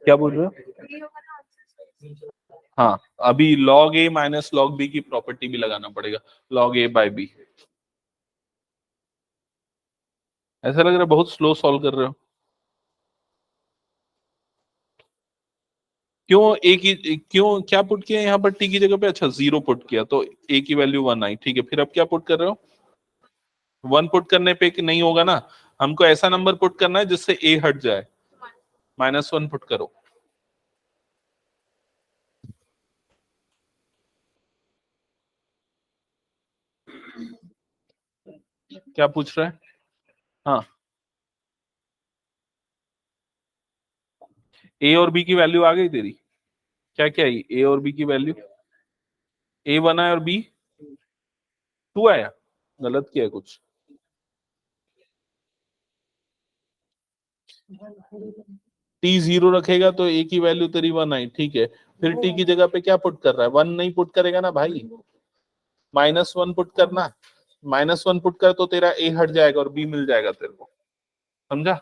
क्या बोल रहे हो? हाँ, अभी log a minus log b की प्रॉपर्टी भी लगाना पड़ेगा, log a बाय b। ऐसा लग रहा है बहुत स्लो सॉल्व कर रहे हो। क्यों एक ही, क्यों क्या पुट किया यहाँ पर, t की जगह पे? अच्छा 0 पुट किया तो a की वैल्यू 1 आई, ठीक है। फिर अब क्या पुट कर रहे हो? 1 पुट करने पे नहीं होगा ना, हमको ऐसा नंबर पुट करना है जिससे a हट जाए। -1 पुट करो। क्या पूछ रहा है? हाँ, a और b की वैल्यू आ गई तेरी? क्या क्या आई a और b की वैल्यू? a 1 आया और b 2 आया। गलत किया है कुछ। t 0 रखेगा तो a की वैल्यू तेरी 1 आई, ठीक है। फिर t की जगह पे क्या पुट कर रहा है? 1 नहीं पुट करेगा ना भाई, -1 पुट करना। -1 पुट कर तो तेरा a हट जाएगा और b मिल जाएगा तेरे को, समझा।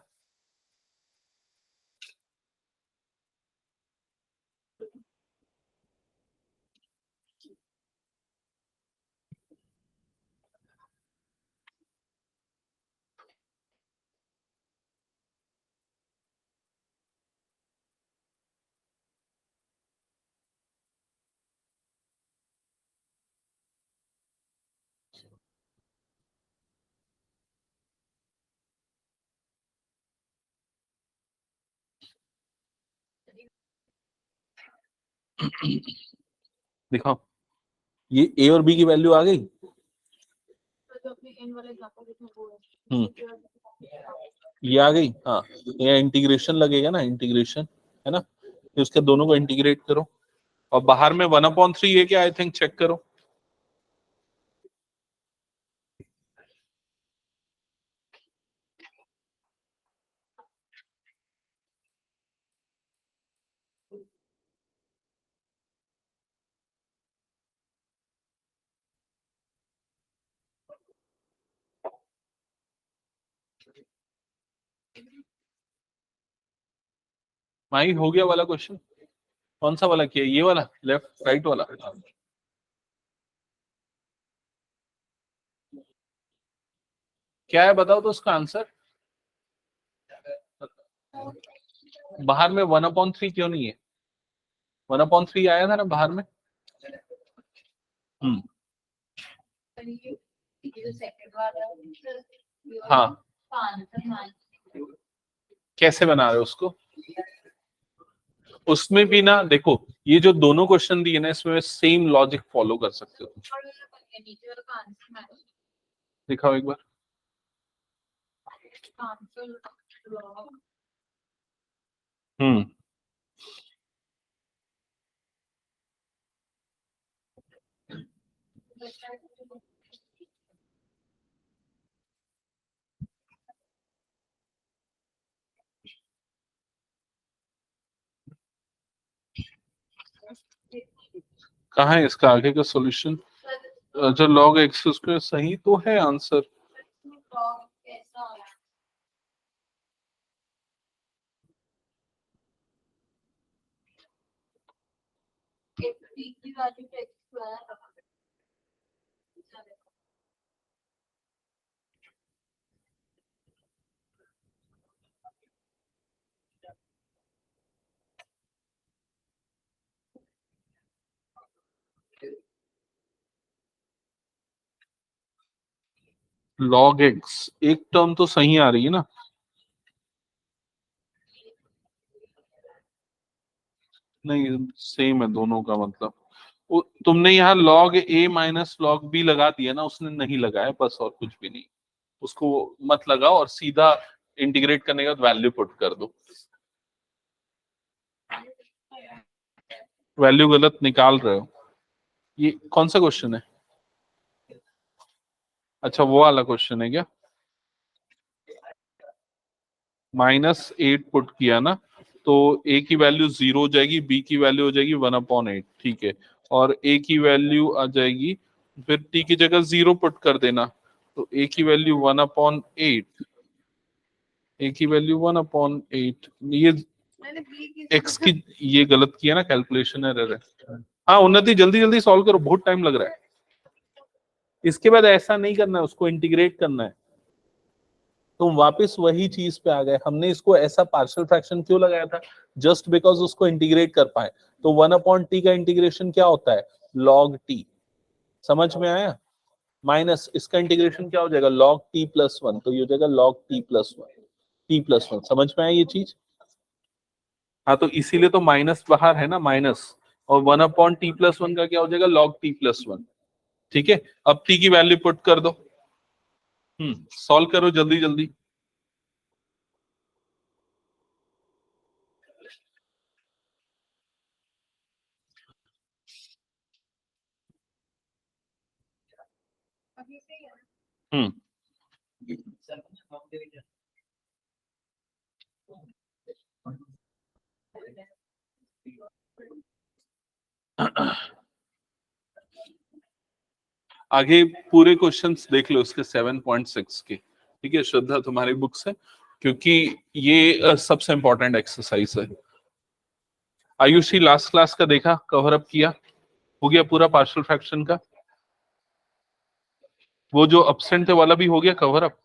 दिखाओ, ये a और b की वैल्यू आ गई। हम्म, ये आ गई। हाँ, ये इंटीग्रेशन लगेगा ना, इंटीग्रेशन है ना, फिर उसके दोनों को इंटीग्रेट करो। और बाहर में 1/3 है क्या, आई थिंक चेक करो। भाई हो गया वाला क्वेश्चन। कौन सा वाला किया, ये वाला, लेफ्ट राइट वाला? क्या है बताओ तो उसका आंसर। बाहर में 1/3 क्यों नहीं है? 1/3 आया था ना बाहर में। हम्म, हाँ कैसे बना रहे हो उसको? उसमें भी ना देखो, ये जो दोनों क्वेश्चन दिए ना, इसमें सेम लॉजिक फॉलो कर सकते हो। दिखाओ एक बार। हम्म, कहाँ है इसका आगे का सॉल्यूशन? जो log x स्क्वायर सही तो है आंसर। log x एक टर्म तो सही आ रही है ना? नहीं, सेम है दोनों का मतलब। तुमने यहाँ log a minus log b लगा दिया ना, उसने नहीं लगाया, बस और कुछ भी नहीं। उसको मत लगाओ और सीधा इंटीग्रेट करने के बाद वैल्यू पुट कर दो। वैल्यू गलत निकाल रहे हो। ये कौन सा क्वेश्चन है? अच्छा, वो वाला क्वेश्चन है क्या? -8 पुट किया ना, तो a की वैल्यू 0 हो जाएगी, b की वैल्यू हो जाएगी 1/8, ठीक है। और a की वैल्यू आ जाएगी, फिर t की जगह 0 पुट कर देना, तो a की वैल्यू 1/8, a की वैल्यू 1/8। ये x की, ये गलत किया ना, कैलकुलेशन एरर है। हाँ उन्नति, जल्दी जल्दी सॉल्व करो, बहुत टाइम लग रहा है। इसके बाद ऐसा नहीं करना है, उसको इंटीग्रेट करना है। तुम वापस वही चीज पे आ गए। हमने इसको ऐसा पार्शियल फ्रैक्शन क्यों लगाया था? जस्ट बिकॉज उसको इंटीग्रेट कर पाए। तो 1/t का इंटीग्रेशन क्या होता है? log t। समझ में आया? माइनस इसका इंटीग्रेशन क्या हो जाएगा? log t+1, तो ये हो जाएगा log t+1। समझ में आया ये चीज? हाँ, तो इसीलिए तो माइनस बाहर है ना, माइनस। और 1/t+1 का क्या हो जाएगा? log t+1। ठीक है, अब t की वैल्यू पुट कर दो। सॉल्व करो जल्दी जल्दी। हम्म आगे पूरे क्वेश्चंस देख लो उसके 7.6 के। ठीक है श्रद्धा, तुम्हारी बुक से, क्योंकि ये सबसे इंपॉर्टेंट एक्सरसाइज है। आयुषी लास्ट क्लास का देखा, कवर अप किया, हो गया पूरा पार्शियल फ्रैक्शन का? वो जो एब्सेंट थे वाला भी हो गया कवर अप?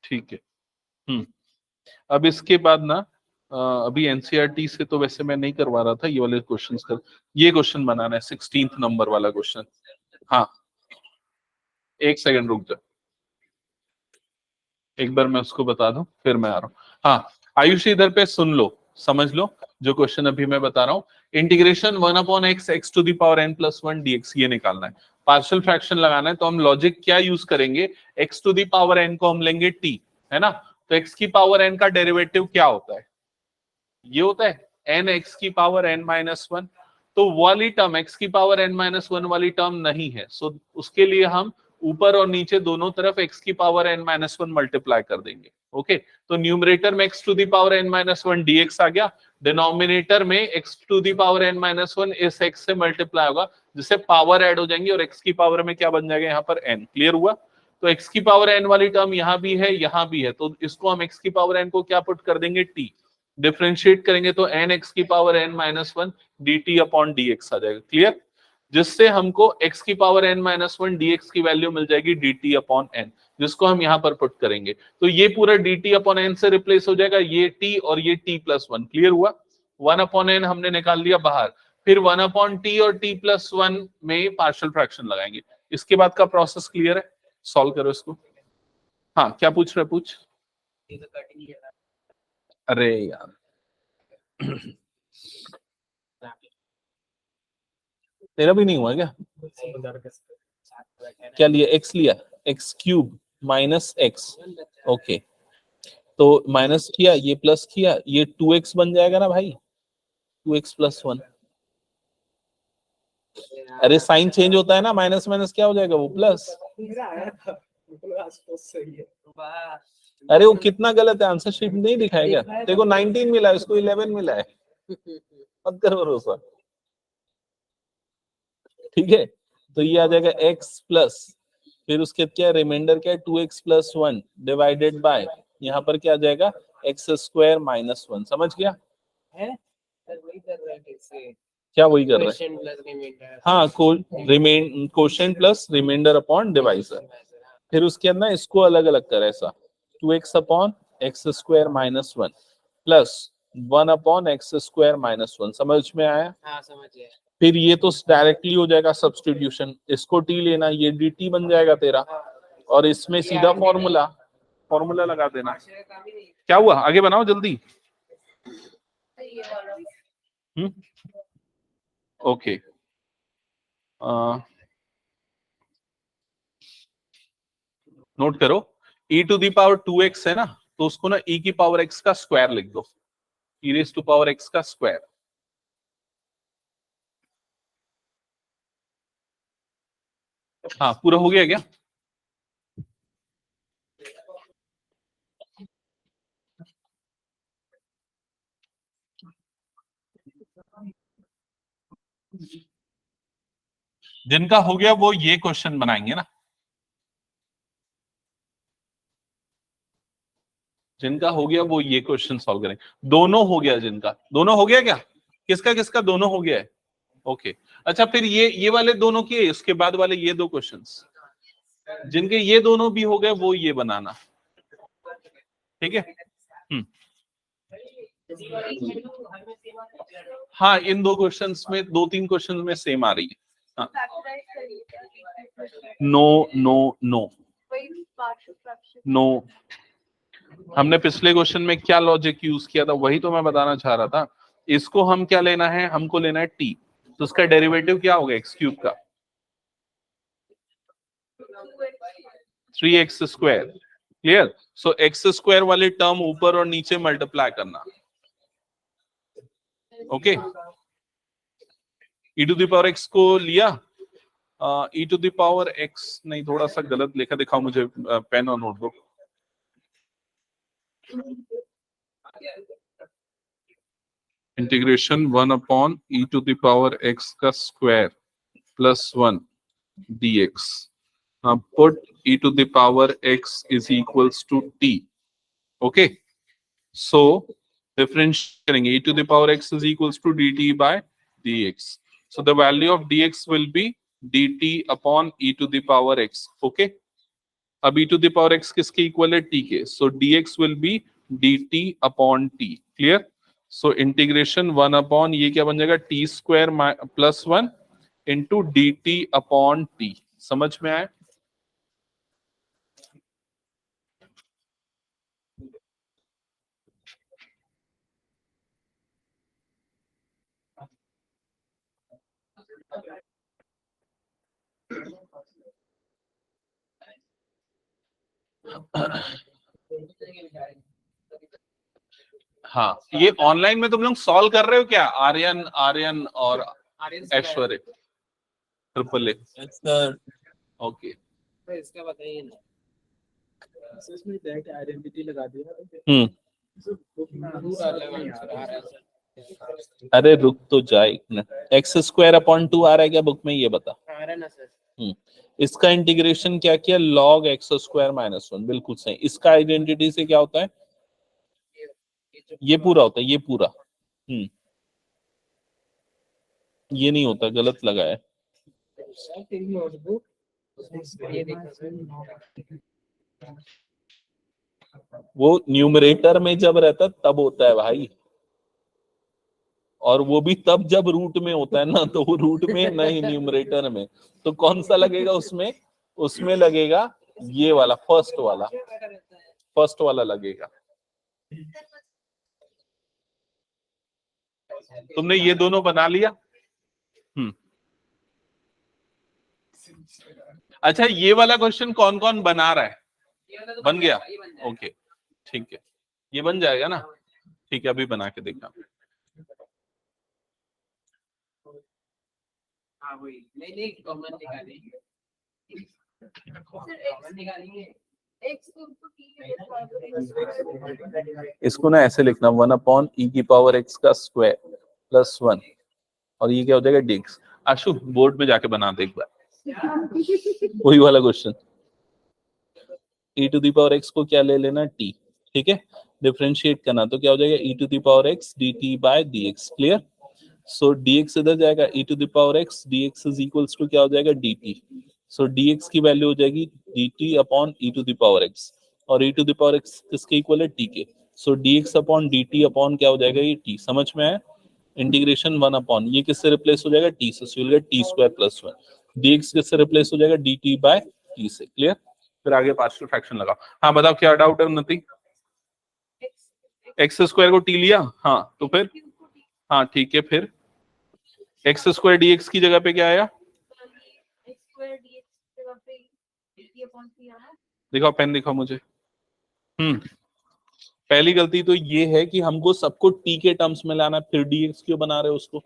ठीक है। हम्म अब इसके बाद ना, अभी एनसीईआरटी से तो वैसे मैं नहीं करवा रहा था, ये वाले क्वेश्चंस कर, ये क्वेश्चन बनाना है 16th नंबर वाला क्वेश्चन। हाँ, एक सेकंड रुक जा, एक बार मैं उसको बता दूं फिर मैं आ रहा हूँ। हाँ, आयुषी इधर पे सुन लो, समझ लो जो क्वेश्चन अभी मैं बता रहा हूँ। इंटीग्रेशन 1/x x⁻n+1 dx ये निकालना है। पार्शियल फ्रैक्शन लगाना है, तो हम लॉजिक क्या यूज करेंगे? x⁻n को हम लेंगे t, है ना? तो x की पावर n का डेरिवेटिव क्या होता है? ये होता है n x⁻n-1। तो वाली टर्म x⁻n-1 वाली टर्म नहीं है, सो उसके लिए हम ऊपर और नीचे दोनों तरफ x⁻n-1 मल्टीप्लाई कर देंगे। ओके, तो न्यूमरेटर में x⁻n-1 dx आ गया, डिनोमिनेटर में x⁻n-1 इस x से मल्टीप्लाई होगा, जिससे पावर ऐड हो जाएंगी और x की पावर में क्या बन जाएगा यहाँ पर n। क्लियर हुआ? तो x की पावर n वाली टर्म यहाँ भी है, यहाँ भी है, तो इसको हम x की पावर n को क्या पुट कर देंगे? t। डिफरेंशिएट करेंगे तो n(x⁻n-1 dt/dx आ जाएगा। क्लियर? जिससे हमको x⁻n-1 dx की वैल्यू मिल जाएगी dt/n, जिसको हम यहां पर पुट करेंगे, तो ये पूरा dt/n से रिप्लेस हो जाएगा, ये t और ये t+1। क्लियर हुआ? 1/n हमने निकाल लिया बाहर, फिर 1/t और t+1 में पार्शियल फ्रैक्शन लगाएंगे। इसके बाद का प्रोसेस क्लियर है? सॉल्व करो इसको। हाँ, क्या पूछ रहे? पूछ। अरे यार तेरा भी नहीं हुआ क्या? क्या लिया? एक्स लिया, x cube minus x. Okay, तो माइनस किया, ये प्लस किया, ये 2x बन जाएगा ना भाई, 2x+1। अरे साइन चेंज होता है ना, माइनस माइनस क्या हो जाएगा, वो प्लस। अरे वो कितना गलत है, आंसर शीट नहीं दिखाएगा। देखो 19 मिला है, उसको 11 मिला है, मत कर भरोसा। ठीक है, तो ये आ जाएगा x प्लस, फिर उसके क्या रिमाइंडर क्या है, 2x+1 डिवाइडेड बाय, यहाँ पर क्या आ जाएगा, x² - 1। समझ गया? है सर, वही कर रहे हैं इससे, क्या वही कर रहे हैं? Quotient plus remainder. हाँ, quotient plus remainder upon divisor. फिर उसके अंदर इसको अलग अलग कर, ऐसा 2x/(x²-1) प्लस 1/(x²-1). समझ में आया? हाँ समझ गए। फिर ये तो डायरेक्टली हो जाएगा सब्स्टिट्यूशन, इसको t लेना, ये dt बन जाएगा तेरा, और इसमें सीधा फॉर्मूला लगा देना। क्या हुआ, आगे बनाओ जल्दी। ओके, नोट करो, e⁻²x है ना, तो उसको ना e⁻x का स्क्वायर लिख दो, e⁻x का स्क्वायर। हाँ, पूरा हो गया क्या? जिनका हो गया वो ये क्वेश्चन बनाएंगे ना, जिनका हो गया वो ये क्वेश्चन सॉल्व करेंगे। दोनों हो गया, जिनका दोनों हो गया क्या? किसका किसका दोनों हो गया है? ओके, अच्छा, फिर ये वाले दोनों किए, उसके बाद वाले ये दो क्वेश्चंस, जिनके ये दोनों भी हो गए वो ये बनाना। ठीक है? हाँ, इन दो क्वेश्चंस में, 2-3 क्वेश्चंस में सेम आ रही है। हाँ। नो नो नो नो, हमने पिछले क्वेश्चन में क्या लॉजिक यूज किया था, वही तो मैं बताना चाह रहा था। इसको हम क्या लेना है, हमको लेना है t, तो उसका डेरिवेटिव क्या होगा x³ का, 3x²। क्लियर? सो x² वाले टर्म ऊपर और नीचे मल्टीप्लाई करना। ओके, e⁻x को लिया, e⁻x नहीं, थोड़ा सा गलत लिखा, दिखाओ मुझे पेन और नोटबुक। इंटीग्रेशन 1/(e⁻x का square +1 dx। put e⁻x is equals to t। okay, so differentiate करेंगे, e⁻x is equals to dt by dx, so the value of dx will be dt upon e⁻x। okay, अब e⁻x किसके equal है, t के, so dx will be dt upon t। Clear? So integration 1/, ये क्या बन जाएगा, t² +1 into dt upon t। समझ में आया? हाँ, ये ऑनलाइन में तुम लोग सॉल्व कर रहे हो क्या, आर्यन आर्यन और ऐश्वर्य ट्रिपल ए? ओके, तो इसका बताइए ना, इसमें डायरेक्ट आइडेंटिटी लगा दिया। पूरा अलग आंसर आ रहा है सर। अरे रुक तो जाए ना, x²/2 आ रहा है क्या बुक में, ये बता। आ रहा है ना सर। इसका इंटीग्रेशन क्या किया, log x² - 1, बिल्कुल सही। इसका आइडेंटिटी से क्या होता है, ये पूरा होता है, ये पूरा। ये नहीं होता, गलत लगा है। ये देखो सर, वो न्यूमरेटर में जब रहता तब होता है भाई, और वो भी तब जब रूट में होता है ना, तो वो रूट में नहीं न्यूमरेटर में। तो कौन सा लगेगा उसमें, उसमें लगेगा ये वाला, फर्स्ट वाला लगेगा। तुमने ये दोनों बना लिया? अच्छा, ये वाला क्वेश्चन कौन कौन बना रहा है? बन गया? ओके, ठीक है, ये बन जाएगा ना? ठीक है, अभी बना के देखा। हाँ वही, नहीं कॉमन निकालेंगे, कॉमन निकालेंगे। इसको ना ऐसे लिखना, 1/e⁻x का स्क्वायर प्लस 1, और ये क्या हो जाएगा, dx। आशु, बोर्ड में जाके बना दे एक बार वही वाला क्वेश्चन। e⁻x को क्या ले लेना, t, ठीक है, डिफरेंशिएट करना, तो क्या हो जाएगा e⁻x dt/dx। क्लियर? सो dx इधर जाएगा, e⁻x dx is equals to क्या हो जाएगा, dt। सो dx की वैल्यू हो जाएगी dt/e⁻x, और e⁻x किसके इक्वल है, t के। सो dx/dt अपॉन क्या हो जाएगा, ये t। समझ में आया? इंटीग्रेशन 1 ये किससे रिप्लेस हो जाएगा, t से, सो t² + 1। dx किससे रिप्लेस हो जाएगा, dt/t से। क्लियर? फिर आगे पार्शियल फ्रैक्शन लगाओ। हाँ बताओ, क्या डाउट है उन्नति? x² को t लिया, हाँ तो फिर, हाँ ठीक है, फिर x² dx की जगह पे क्या आया, दिखाओ पेन, दिखाओ मुझे। पहली गलती तो ये है कि हमको सबको t के टर्म्स में लाना, फिर dx क्यों बना रहे हो उसको?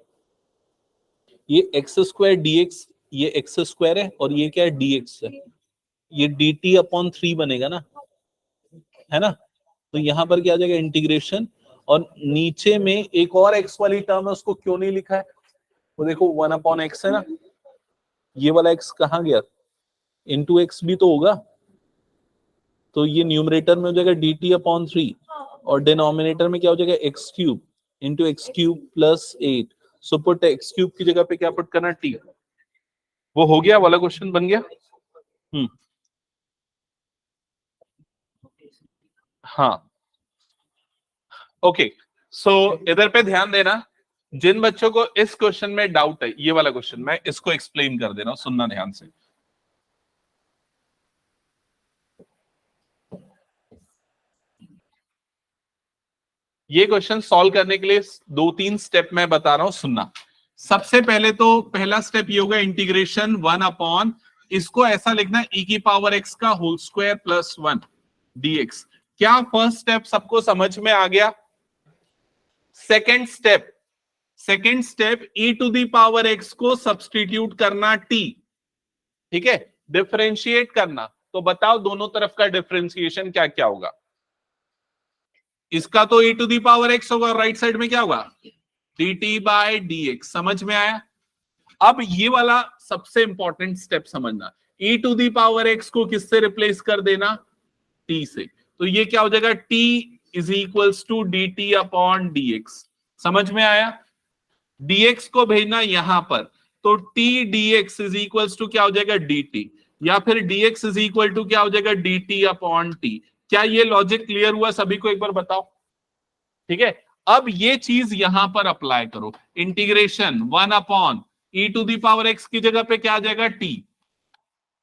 ये x² dx, ये x² है, और ये क्या है, dx है, ये dt/3 बनेगा ना, है ना? तो यहाँ पर क्या आ जाएगा, इंटीग्रेशन, और नीचे में एक और x वाली टर्म है, उसको क्यों नहीं लिखा है? वो देखो 1/x है ना, ये वाला x कहाँ गया, इंटू एक्स भी तो होगा, तो ये न्यूमरेटर में हो जाएगा dt/3, और डिनोमिनेटर में क्या हो जाएगा, x³ into x³ + 8। So put x³ की जगह पे क्या पुट करना, t। वो हो गया, वाला क्वेश्चन बन गया। हाँ ओके, सो इधर पे ध्यान देना, जिन बच्चों को इस क्वेश्चन में डाउट है, ये वाला क्वेश्चन मैं इसको एक्सप्लेन कर दे रहा हूं, सुनना ध्यान से। ये क्वेश्चन सॉल्व करने के लिए 2-3 स्टेप मैं बता रहा हूं, सुनना। सबसे पहले तो पहला स्टेप ये होगा, इंटीग्रेशन 1/, इसको ऐसा लिखना, e⁻x का होल स्क्वायर + 1 dx। क्या फर्स्ट स्टेप सबको समझ में आ गया? सेकेंड स्टेप, e⁻x को सब्सटीट्यूट करना t, ठीक है, डिफरेंशिएट करना। तो बताओ दोनों तरफ का डिफरेंशिएशन क्या क्या होगा? इसका तो e⁻x होगा, और राइट साइड में क्या होगा, dt/dx। समझ में आया? अब ये वाला सबसे इंपॉर्टेंट स्टेप समझना, e⁻x को किससे रिप्लेस कर देना, t से। तो ये क्या हो जाएगा, t = dt/dx। समझ में आया? dx को भेजना यहां पर, तो t dx = क्या हो जाएगा, dt, या फिर dx = क्या हो जाएगा, dt/t। क्या ये लॉजिक क्लियर हुआ सभी को? एक बार बताओ, ठीक है। अब ये चीज यहां पर अप्लाई करो, इंटीग्रेशन 1/e⁻x की जगह पे क्या आ जाएगा, t,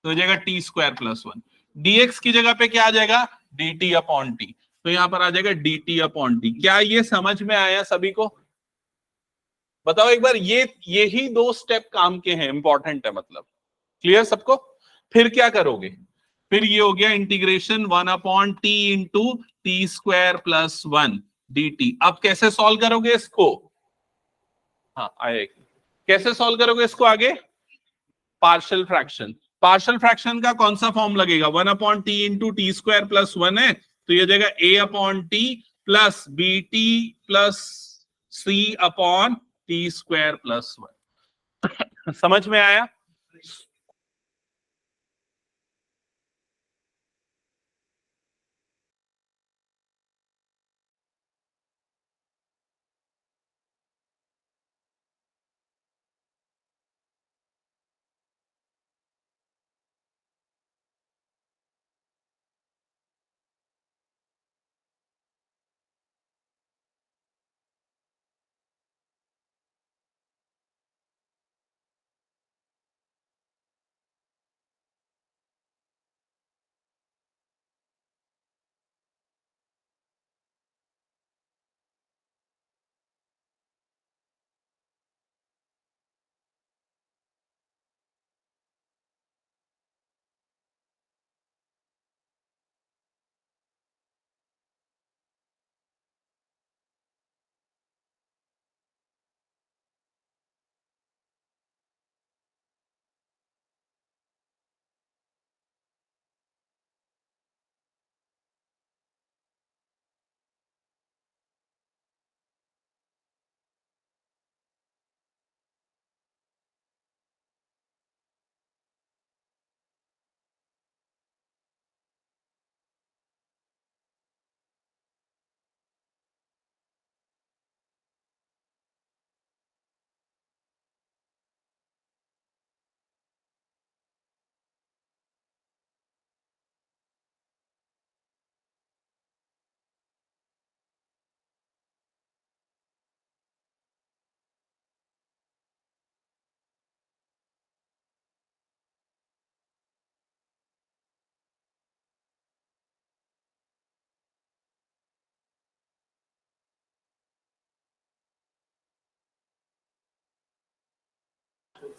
तो हो जाएगा t² + 1। dx की जगह पे क्या आ जाएगा, dt/t, तो यहां पर आ जाएगा dt/t। क्या ये समझ में आया सभी को? बताओ एक बार, ये यही 2 स्टेप काम के हैं, इंपॉर्टेंट है, मतलब क्लियर सबको? फिर क्या करोगे, फिर ये हो गया integration 1/t into t² + 1 dt। अब कैसे सॉल्व करोगे इसको? हाँ आए, कैसे सॉल्व करोगे इसको आगे? Partial fraction. पार्शियल फ्रैक्शन का कौन सा फॉर्म लगेगा, 1/t इंटू t² + 1 है, तो ये जाएगा a/t + bt + c/t² + 1। समझ में आया?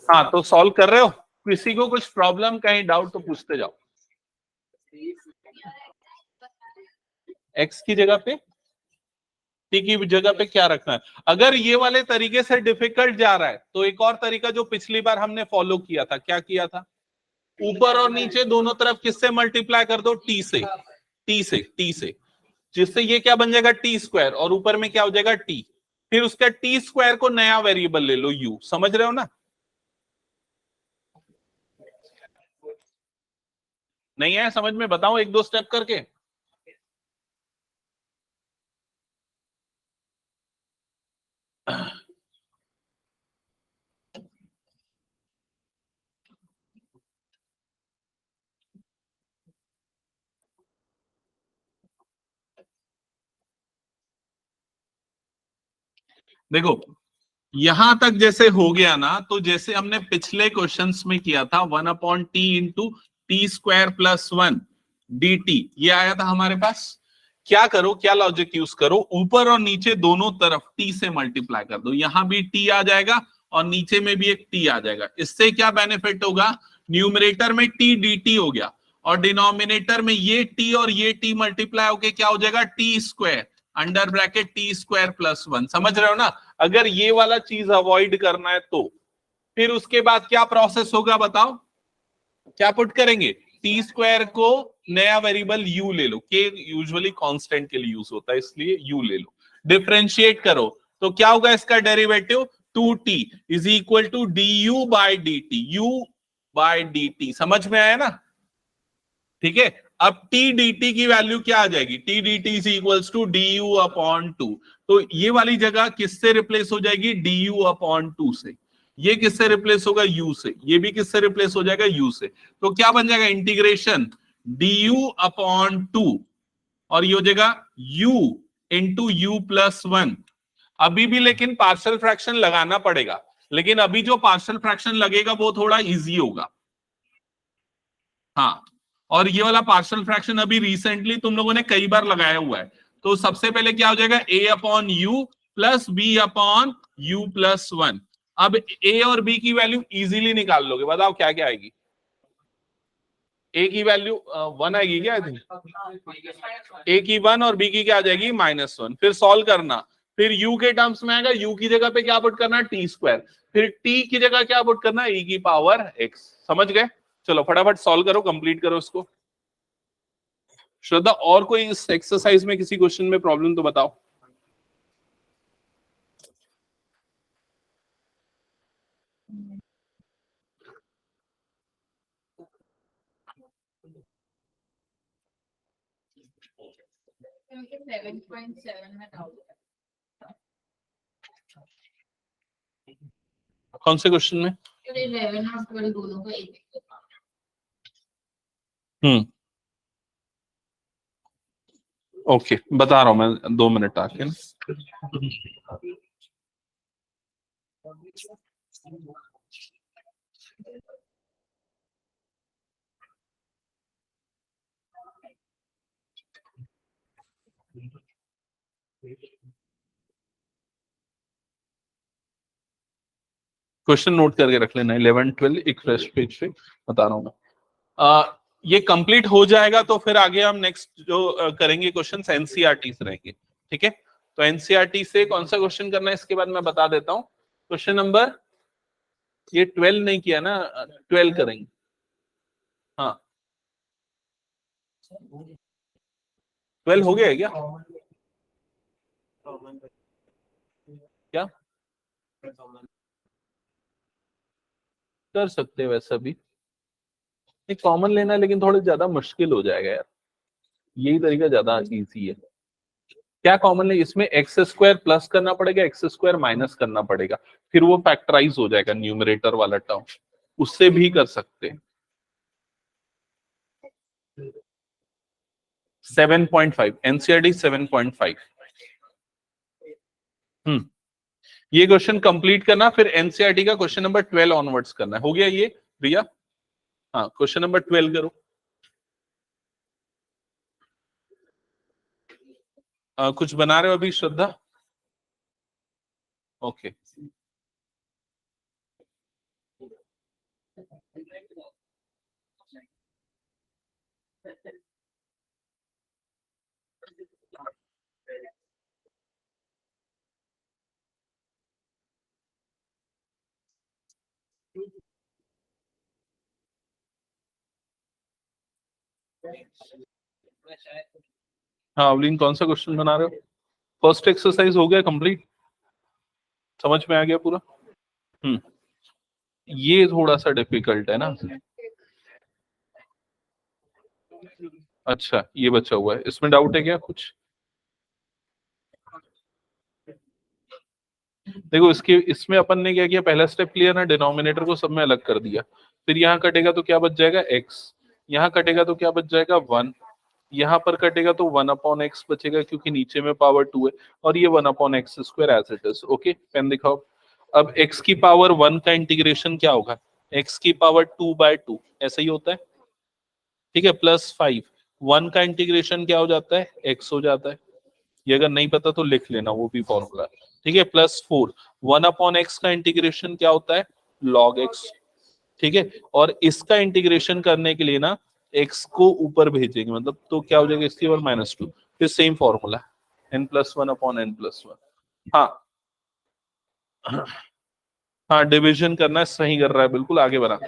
हाँ, तो सॉल्व कर रहे हो? किसी को कुछ प्रॉब्लम, कहीं डाउट तो पूछते जाओ। एक्स की जगह पे टी की जगह पे क्या रखना है? अगर ये वाले तरीके से डिफिकल्ट जा रहा है तो एक और तरीका जो पिछली बार हमने फॉलो किया था, क्या किया था? ऊपर और नीचे दोनों तरफ किससे मल्टीप्लाई कर दो? टी से, टी से, जिससे ये क्या बन जाएगा? टी स्क्वायर, और ऊपर में क्या हो जाएगा? टी। फिर उसका टी स्क्वायर को नया वेरिएबल ले लो यू। समझ रहे हो ना? नहीं है समझ में? बताओ एक दो स्टेप करके। देखो यहां तक जैसे हो गया ना, तो जैसे हमने पिछले क्वेश्चंस में किया था, 1/t into T square plus 1 D T, ये आया था हमारे पास। क्या करो, क्या लॉजिक यूज करो, ऊपर और नीचे दोनों तरफ टी से मल्टीप्लाई कर दो। यहां भी टी आ जाएगा और नीचे में भी एक टी आ जाएगा। इससे क्या बेनिफिट होगा? न्यूमरेटर में टी डी टी हो गया और डिनोमिनेटर में ये टी और ये टी मल्टीप्लाई होके क्या हो जाएगा? T square under bracket T square plus 1। समझ रहे हो ना? अगर ये वाला चीज अवॉइड करना है तो फिर उसके बाद क्या प्रोसेस होगा बताओ? क्या पुट करेंगे? टी स्क्वायर को नया वेरिएबल यू ले लो। के यूजुअली कांस्टेंट के लिए यूज होता है, इसलिए यू ले लो। डिफरेंशिएट करो तो क्या होगा इसका derivative? 2t is equal to d u by d t, u by d t. समझ में आया ना? ठीक है। अब टी डी टी की वैल्यू क्या आ जाएगी? T d t is equals to d u upon two. तो ये वाली जगह किससे रिप्लेस हो जाएगी? डी यू अपॉन टू से। ये किससे रिप्लेस होगा? यू से। ये भी किससे रिप्लेस हो जाएगा? यू से। तो क्या बन जाएगा? Integration D u upon to, और ये हो जाएगा u इंटू यू प्लस 1। अभी भी लेकिन पार्शियल फ्रैक्शन लगाना पड़ेगा, लेकिन अभी जो पार्शियल फ्रैक्शन लगेगा वो थोड़ा इजी होगा। हाँ, और ये वाला पार्शियल फ्रैक्शन अभी रिसेंटली तुम लोगों ने कई बार लगाया हुआ है। तो सबसे पहले क्या हो जाएगा? a upon u plus b upon u plus 1। अब a और b की वैल्यू इजीली निकाल लोगे। बताओ क्या क्या आएगी? a की वैल्यू 1 आएगी क्या? a की 1 और b की क्या आ जाएगी? -1। फिर सॉल्व करना, फिर u के टर्म्स में आएगा। u की जगह पे क्या पुट करना? T square. फिर t की जगह क्या पुट करना? e की पावर x। समझ गए? चलो फटाफट सॉल्व करो, कंप्लीट करो इसको। श्रद्धा, और कोई इस एक्सरसाइज में किसी क्वेश्चन में प्रॉब्लम तो बताओ। क्योंकि 7.7 में डाउट कौन से क्वेश्चन में? है। 11 और 12 दोनों का एक हम्म, ओके, बता रहा हूं मैं 2 मिनट आके ना। क्वेश्चन नोट करके रख लेना। 11 12 एक फ्रेश पेज पे बता रहा हूं मैं। ये कंप्लीट हो जाएगा तो फिर आगे हम नेक्स्ट जो करेंगे क्वेश्चन एनसीईआरटी से रहेंगे। ठीक है, तो एनसीईआरटी से कौन सा क्वेश्चन करना है इसके बाद मैं बता देता हूं। क्वेश्चन नंबर, ये 12 नहीं किया ना, 12 करेंगे। हाँ, 12 हो गया है क्या? क्या कर सकते हैं वैसा भी, एक कॉमन लेना है, लेकिन थोड़ा ज्यादा मुश्किल हो जाएगा यार। यही तरीका ज्यादा इजी है। क्या कॉमन है इसमें? एक्स स्क्वायर प्लस करना पड़ेगा, एक्स स्क्वायर माइनस करना पड़ेगा, फिर वो फैक्टराइज हो जाएगा न्यूमरेटर वाला टर्म। उससे भी कर सकते हैं। 7.5 एनसीईआरटी 7.5। ये क्वेश्चन कंप्लीट करना, फिर एनसीईआरटी का क्वेश्चन नंबर 12 ऑनवर्ड्स करना है। हो गया ये भैया? हाँ, क्वेश्चन नंबर 12 करो। कुछ बना रहे हो अभी श्रद्धा? ओके, मैं शायद हाँ अवलीन, कौन सा क्वेश्चन बना रहे हो? फर्स्ट एक्सरसाइज हो गया कंप्लीट, समझ में आ गया पूरा? हम्म, ये थोड़ा सा डिफिकल्ट है ना। अच्छा ये बचा हुआ है, इसमें डाउट है क्या कुछ? देखो इसके इसमें अपन ने क्या किया, पहला स्टेप लिया ना, डिनोमिनेटर को सब में अलग कर दिया। फिर यहाँ कटेगा तो क्या बच जाएगा एक्स, यहाँ कटेगा तो क्या बच जाएगा 1, यहाँ पर कटेगा तो 1/x बचेगा क्योंकि नीचे में पावर 2 है, और ये 1/x² as it is. Okay pen दिखाओ। अब x की पावर 1 का इंटीग्रेशन क्या होगा, x की पावर 2/2 ऐसा ही होता है, ठीक है, +5। 1 का इंटीग्रेशन क्या हो जाता है, x हो जाता है। ये अगर नहीं पता तो लिख लेना, वो भी फॉर्मूला, ठीक है। +4, 1/x का इंटीग्रेशन क्या होता है, log x, ठीक है। और इसका इंटीग्रेशन करने के लिए ना x को ऊपर भेजेंगे, मतलब तो क्या हो जाएगा, इसकी पावर -2। फिर सेम फॉर्मूला, n+1/n+1। हाँ हाँ डिवीजन करना है, सही कर रहा है बिल्कुल, आगे बढ़ा।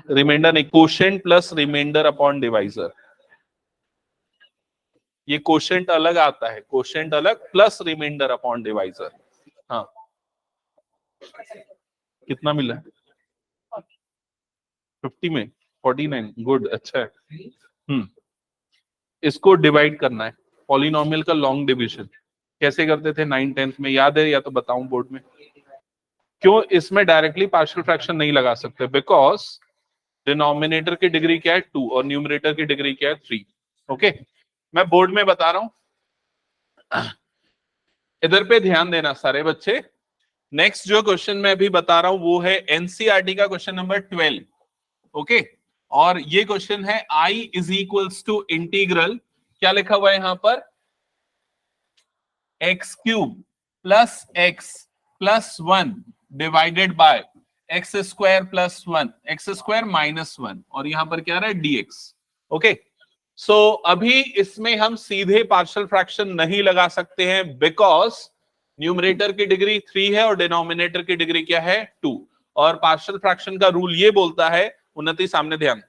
रिमाइंडर नहीं, quotient plus remainder upon divisor. ये कोशेंट अलग आता है, कोशेंट अलग प्लस रिमाइंडर अपॉन डिवाइजर। हाँ कितना मिला, 50 में 49, गुड, अच्छा है। इसको डिवाइड करना है, पॉलिनोमियल का लॉन्ग डिवीजन कैसे करते थे 9th 10th में, याद है या तो बताऊं बोर्ड में? क्यों इसमें डायरेक्टली पार्शियल फ्रैक्शन नहीं लगा सकते, बिकॉज डिनोमिनेटर की डिग्री क्या है 2 और न्यूमरेटर की डिग्री क्या है 3। ओके मैं बोर्ड में बता रहा हूं, इधर पे ध्यान देना सारे बच्चे। नेक्स्ट जो क्वेश्चन मैं अभी बता रहा हूं वो है एनसीईआरटी का क्वेश्चन नंबर 12। ओके और ये क्वेश्चन है I is equals to integral, क्या लिखा हुआ है यहां पर, x³ plus x plus 1 divided by x² plus 1 x² minus 1, और यहां पर क्या रहा है dx। ओके सो अभी इसमें हम सीधे पार्शियल फ्रैक्शन नहीं लगा सकते हैं, बिकॉज न्यूमरेटर की डिग्री 3 है और डिनोमिनेटर की डिग्री क्या है 2, और पार्शियल फ्रैक्शन का रूल ये बोलता है, उन्नति सामने ध्यान,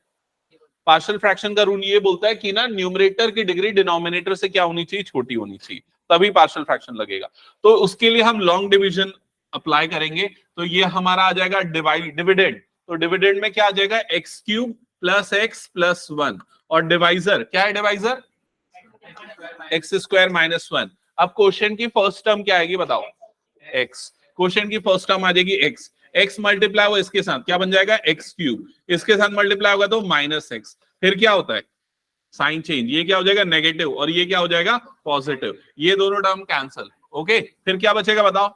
पार्शियल फ्रैक्शन का रूल ये बोलता है कि ना न्यूमरेटर की डिग्री डिनोमिनेटर से क्या होनी चाहिए, छोटी होनी चाहिए, तभी पार्शियल फ्रैक्शन लगेगा। तो उसके लिए हम लॉन्ग डिवीजन अप्लाई करेंगे, तो ये हमारा आ जाएगा डिविडेंड, तो डिविडेंड में क्या आ जाएगा x³ प्लस x प्लस 1, और डिवाइजर क्या है, डिवाइजर x² माइनस 1। अब क्वेश्चन की फर्स्ट टर्म क्या आएगी बताओ, x, क्वेश्चन की फर्स्ट टर्म आ जाएगी x, x मल्टीप्लाई हो इसके साथ क्या बन जाएगा x³, इसके साथ मल्टीप्लाई होगा तो -x, फिर क्या होता है साइन चेंज, ये क्या हो जाएगा नेगेटिव और ये क्या हो जाएगा पॉजिटिव, ये दोनों टर्म कैंसल। ओके फिर क्या बचेगा बताओ,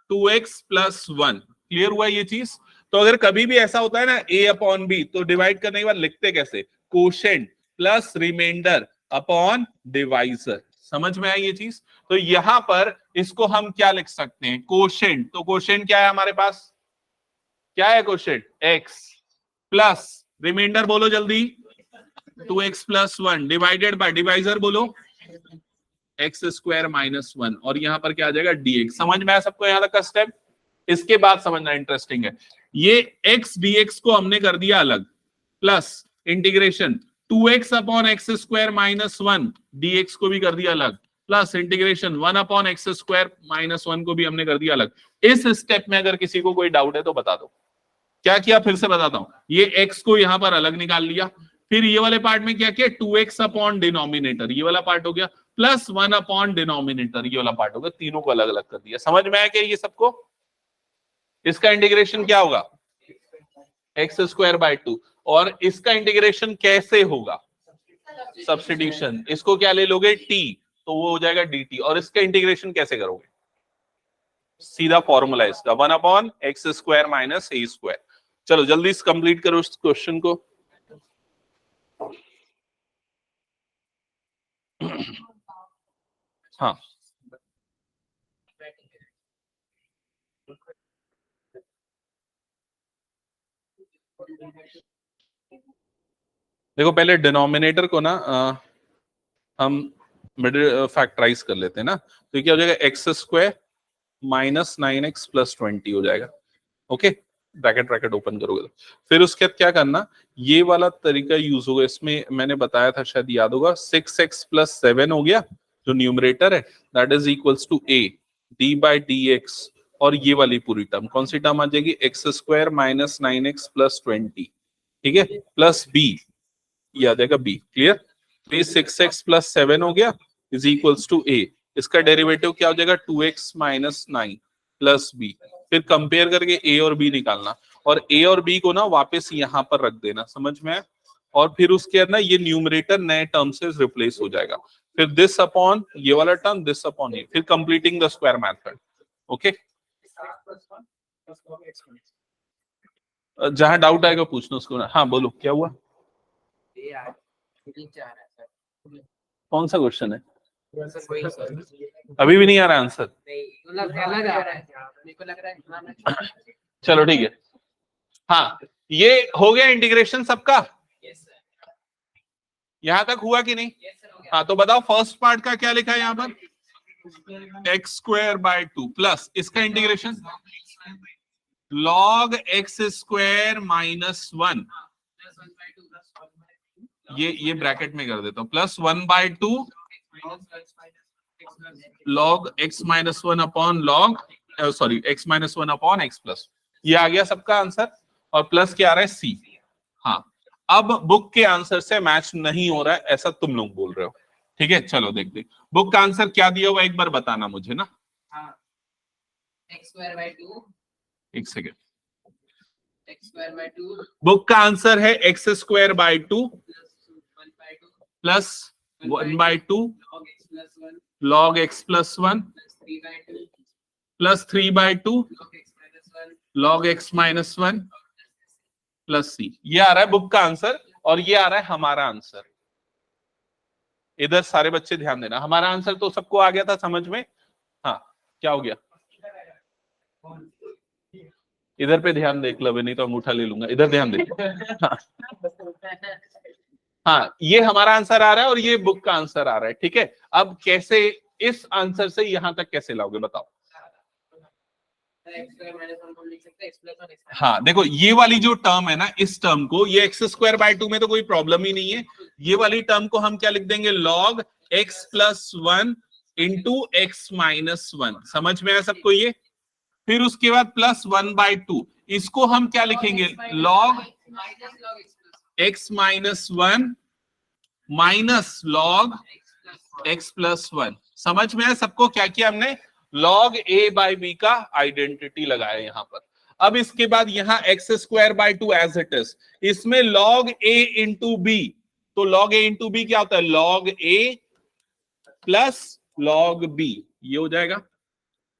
2x प्लस 1। क्लियर हुआ ये चीज? तो अगर कभी भी ऐसा होता है ना a/b, तो डिवाइड करने के बाद लिखते कैसे, quotient plus remainder upon divisor. समझ में आई ये चीज? तो यहां पर इसको हम क्या लिख सकते हैं, कोशेंट, तो कोशेंट क्या है हमारे पास, क्या है कोशेंट x प्लस रिमाइंडर बोलो जल्दी 2x plus 1 divided bye divisor बोलो x² माइनस 1, और यहां पर क्या आ जाएगा dx। समझ में आया सबको यहां तक का स्टेप? इसके बाद समझना इंटरेस्टिंग है, ये x dx को हमने कर दिया अलग, plus integration 2x upon x² minus 1 dx को भी कर दिया अलग, plus integration 1 upon x² minus 1 को भी हमने कर दिया अलग। इस स्टेप में अगर किसी को कोई डाउट है तो बता दो। क्या किया फिर से बताता हूं, ये x को यहां पर अलग निकाल लिया, फिर ये वाले पार्ट में क्या किया 2x अपॉन डिनोमिनेटर, ये वाला पार्ट हो गया, प्लस 1 अपॉन डिनोमिनेटर, ये वाला पार्ट हो गया, तीनों को अलग अलग कर दिया। समझ में आया क्या ये सबको? इसका इंटीग्रेशन क्या होगा x²/2, और इसका इंटीग्रेशन कैसे होगा, सब्स्टिट्यूशन, इसको क्या ले लोगे t, तो वो हो जाएगा dt, और इसका इंटीग्रेशन कैसे करोगे, सीधा फॉर्मूला है इसका 1/x² माइनस a²। चलो जल्दी से कंप्लीट करो इस क्वेश्चन को। हाँ देखो पहले डिनोमिनेटर को ना हम मिडिल फैक्टराइज कर लेते हैं ना, तो ये क्या हो जाएगा, x square minus 9x plus 20 हो जाएगा। ओके, ब्रैकेट ब्रैकेट ओपन करोगे तो फिर उसके बाद क्या करना, ये वाला तरीका यूज होगा। इसमें मैंने बताया था, शायद याद होगा, 6x प्लस 7 हो गया जो न्यूमरेटर है, that is equals to a d by d x, और ये वाली पूरी टर्म कौन सी टर्म आ जाएगी, x square minus 9x plus 20, ठीक है, प्लस b, ये आ जाएगा b। क्लियर, तो ये 6x प्लस 7 हो गया इज इक्वल्स टू a, इसका डेरिवेटिव क्या हो जाएगा, 2x माइनस 9 प्लस b। फिर कंपेयर करके a और b निकालना, और a और b को ना वापस यहाँ पर रख देना, समझ में आया? और फिर उसके अंदर ये न्यूमरेटर नए टर्म से रिप्लेस हो जाएगा, फिर दिस अपॉन ये वाला टर्म, दिस अपॉन ये, फिर completing the square method. Okay, जहां डाउट आएगा पूछना उसको ना। हाँ बोलो, क्या हुआ, कौन सा क्वेश्चन है, अभी भी नहीं आ रहा आंसर? चलो ठीक है, हाँ ये हो गया इंटीग्रेशन सबका, यहां तक हुआ कि नहीं? हाँ तो बताओ फर्स्ट पार्ट का क्या लिखा है यहाँ पर, एक्स स्क्वायर बाय 2 प्लस इसका integration log x square minus 1, ये ब्रैकेट में कर देता हूं, plus 1/2 log x minus 1 upon log sorry x minus 1 upon x plus, ये आ गया सबका आंसर, और प्लस क्या आ रहा है c। हाँ अब बुक के आंसर से मैच नहीं हो रहा है ऐसा तुम लोग बोल रहे हो, ठीक है, चलो देखते बुक का आंसर क्या दिया हुआ एक बार बताना मुझे ना। एक सेकेंड, बुक का आंसर है x square by 2 plus 1/2 log x plus 1 plus 3/2 log x minus 1 plus c, ये आ रहा है बुक का आंसर, और ये आ रहा है हमारा आंसर। इधर सारे बच्चे ध्यान देना, हमारा आंसर तो सबको आ गया था समझ में। हाँ क्या हो गया, इधर पे ध्यान देख लो, नहीं तो अंगूठा ले लूंगा, इधर ध्यान देखो। हाँ। हाँ ये हमारा आंसर आ रहा है और ये बुक का आंसर आ रहा है, ठीक है। अब कैसे इस आंसर से यहां तक कैसे लाओगे बताओ? हाँ देखो ये वाली जो टर्म है ना, इस टर्म को, ये एक्स स्क्वायर बाय 2 में तो कोई प्रॉब्लम ही नहीं है, ये वाली टर्म को हम क्या लिख देंगे, log x plus 1 into x minus 1, समझ में आया सबको ये? फिर उसके बाद प्लस 1/2, इसको हम क्या लिखेंगे, log x minus 1 minus log x plus 1, समझ में आया सबको? क्या किया हमने, log a बाई बी का आइडेंटिटी लगाया यहां पर। अब इसके बाद यहां x square by 2 as it is, इसमें log a इंटू बी, तो log a इंटू बी क्या होता है, log a plus log b, ये हो जाएगा,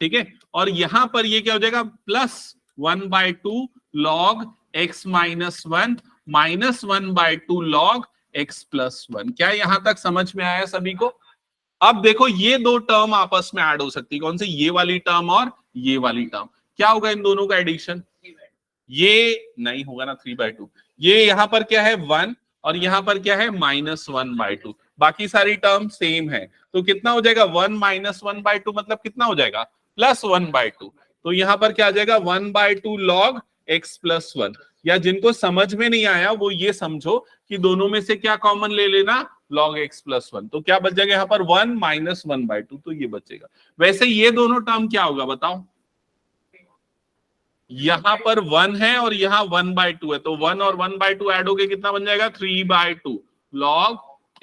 ठीक है। और यहां पर ये क्या हो जाएगा, plus 1/2 log x minus 1 minus 1/2 log x plus 1। क्या यहां तक समझ में आया सभी को? अब देखो ये दो टर्म आपस में ऐड हो सकती है, कौन सी, ये वाली टर्म और ये वाली टर्म, क्या होगा इन दोनों का एडिशन, ये नहीं होगा ना 3/2, ये यहां पर क्या है 1 और यहां पर क्या है माइनस 1/2, बाकी सारी टर्म सेम है, तो कितना हो जाएगा 1 माइनस 1/2 मतलब कितना हो जाएगा, प्लस 1/2, तो यहां पर क्या आ जाएगा 1/2 log x प्लस 1। या जिनको समझ में नहीं आया वो ये समझो कि दोनों में से क्या कॉमन ले लेना, log x प्लस 1, तो क्या बच जाएगा यहाँ पर 1 माइनस 1/2, तो ये बचेगा। वैसे ये दोनों टर्म क्या होगा बताओ, यहां पर 1 है और यहाँ 1/2 है, तो 1 और 1/2 ऐड होके कितना बन जाएगा 3/2 log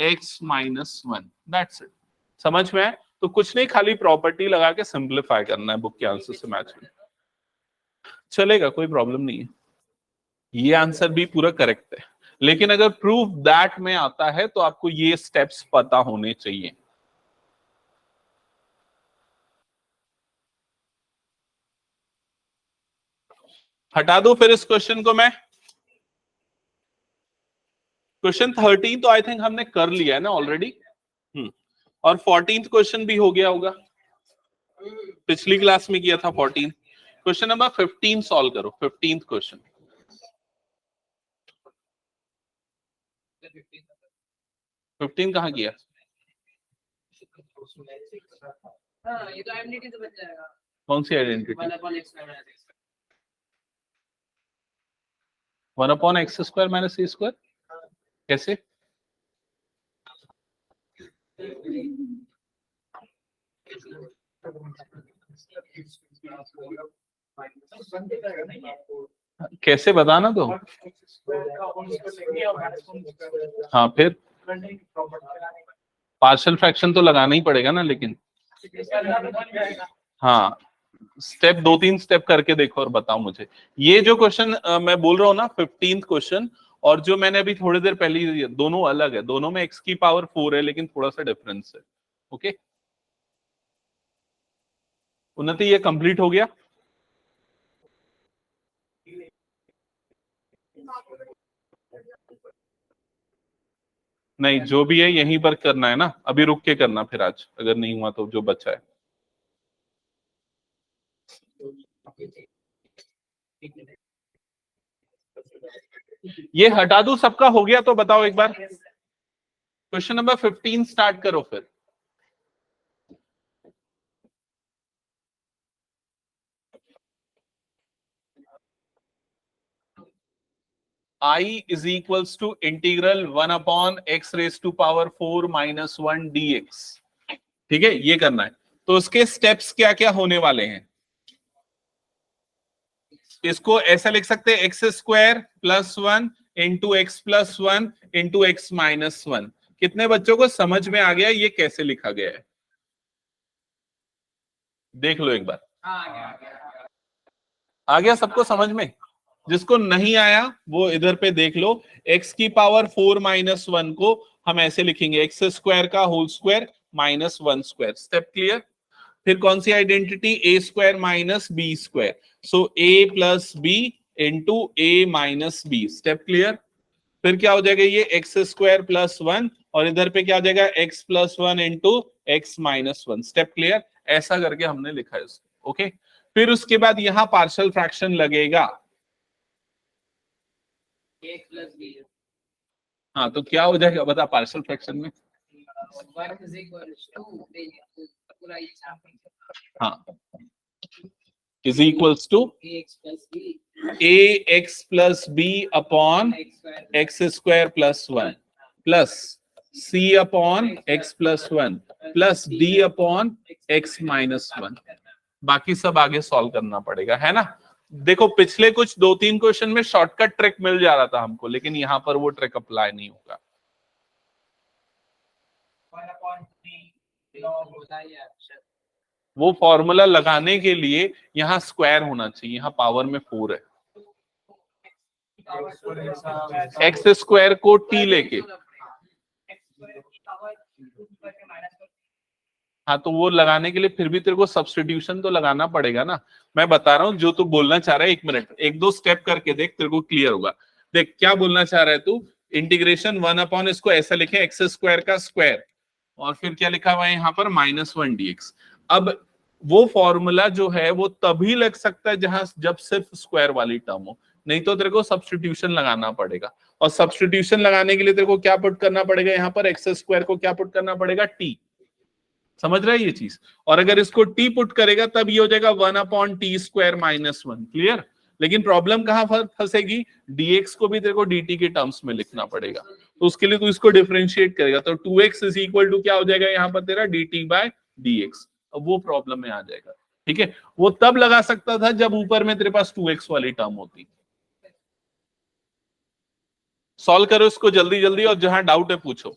x minus 1, that's it. समझ में है? तो कुछ नहीं, खाली प्रॉपर्टी लगा के सिंप्लीफाई करना है बुक के आंसर से मैच में, चलेगा, कोई प्रॉब्लम नहीं है। ये आंसर भी पूरा करेक्ट है, लेकिन अगर प्रूफ दैट में आता है तो आपको ये स्टेप्स पता होने चाहिए। हटा दो फिर इस क्वेश्चन को मैं, क्वेश्चन 13 तो आई थिंक हमने कर लिया है ना ऑलरेडी, और 14th क्वेश्चन भी हो गया होगा, पिछली क्लास में किया था 14। क्वेश्चन नंबर 15 सॉल्व करो, 15th क्वेश्चन। 15 कहाँ किया? हाँ, ये तो आइडेंटिटी तो बन जाएगा। कौन सी आइडेंटिटी? 1/x² - c²? कैसे? कैसे बताना तो। हाँ फिर पार्शियल फ्रैक्शन तो लगाना ही पड़ेगा ना, लेकिन हाँ स्टेप 2-3 स्टेप करके देखो और बताओ मुझे। ये जो क्वेश्चन मैं बोल रहा हूँ ना 15th क्वेश्चन, और जो मैंने अभी थोड़ी देर पहले दिया, दोनों अलग है, दोनों में x की पावर 4 है, लेकिन थोड़ा सा डिफरेंस है। ओके उन्नति, ये कंप्लीट हो गया? नहीं, जो भी है यहीं पर करना है ना, अभी रुक के करना फिर आज, अगर नहीं हुआ तो जो बचा है। ये हटा दूं, सबका हो गया तो बताओ एक बार। क्वेश्चन नंबर 15 स्टार्ट करो फिर। I is equals to integral 1/x⁴ - 1 dx। ठीक है, ये करना है। तो उसके स्टेप्स क्या क्या होने वाले हैं? इसको ऐसा लिख सकते हैं x² + 1 × x + 1 × x - 1। कितने बच्चों को समझ में आ गया ये कैसे लिखा गया है? देख लो एक बार। आ गया सबको समझ में? जिसको नहीं आया वो इधर पे देख लो। x की पावर 4 - 1 को हम ऐसे लिखेंगे x² का whole square - 1 square. Step clear? फिर कौन सी identity? a² - b²। So a + b × a - b। Step clear? फिर क्या हो जाएगा? ये x² + 1 और इधर पे क्या हो जाएगा? x + 1 × x - 1। Step clear? ऐसा करके हमने लिखा है इसको। ओके, फिर उसके बाद यहां पार्शियल फ्रैक्शन लगेगा। हाँ तो क्या हो जाएगा बता पार्शियल फ्रैक्शन में? हाँ is equals to ax + b upon x² + 1 plus c upon x + 1 plus d upon x - 1। बाकी सब आगे सॉल्व करना पड़ेगा, है ना। देखो पिछले कुछ 2-3 क्वेश्चन में शॉर्टकट ट्रिक मिल जा रहा था हमको, लेकिन यहां पर वो ट्रिक अप्लाई नहीं होगा। वो फॉर्मूला लगाने के लिए यहाँ स्क्वायर होना चाहिए, यहाँ पावर में 4 है। x² को t लेके, हाँ तो वो लगाने के लिए फिर भी तेरे को सब्स्टिट्यूशन तो लगाना पड़ेगा ना। मैं बता रहा हूँ जो तू बोलना चाह रहा है, 1 मिनट 1-2 स्टेप करके देख, तेरे को क्लियर होगा। देख क्या बोलना चाह रहा है तू। इंटीग्रेशन 1 इसको ऐसा लिखे x² का स्क्वायर और फिर क्या लिखा हुआ है यहाँ पर -1 dx। अब वो फॉर्मूला जो है वो तभी लग सकता है जहां जब सिर्फ स्क्वायर वाली टर्म हो, नहीं तो तेरे को सब्स्टिट्यूशन लगाना पड़ेगा। और सब्स्टिट्यूशन लगाने के लिए तेरे को क्या पुट करना पड़ेगा? यहाँ पर x² को क्या पुट करना पड़ेगा? t। समझ रहा है ये चीज? और अगर इसको t पुट करेगा तब ये हो जाएगा 1/t² - 1। क्लियर? लेकिन प्रॉब्लम कहां फंसेगी? dx को भी तेरे को dt के टर्म्स में लिखना पड़ेगा, तो उसके लिए तू इसको डिफरेंशिएट करेगा। तो 2x = क्या हो जाएगा यहाँ पर तेरा? dt/dx। अब वो प्रॉब्लम में आ जाएगा। ठीक है, वो तब लगा सकता था जब ऊपर में तेरे पास 2x वाली टर्म होती। सॉल्व करो इसको जल्दी जल्दी, और जहां डाउट है पूछो।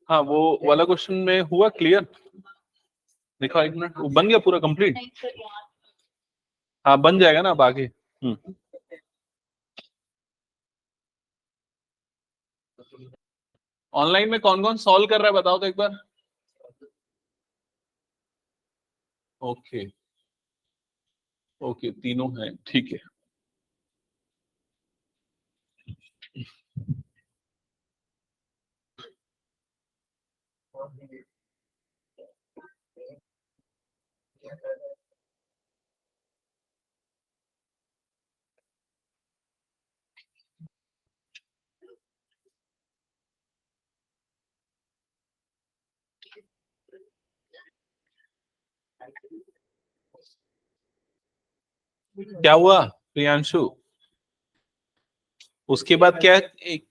हाँ वो वाला क्वेश्चन में हुआ क्लियर? देखो 1 मिनट, वो बन गया पूरा कंप्लीट। हाँ बन जाएगा ना अब आगे। ऑनलाइन में कौन कौन सॉल्व कर रहा है बताओ तो एक बार। ओके ओके, तीनों हैं, ठीक है। क्या हुआ प्रियांशु? उसके बाद क्या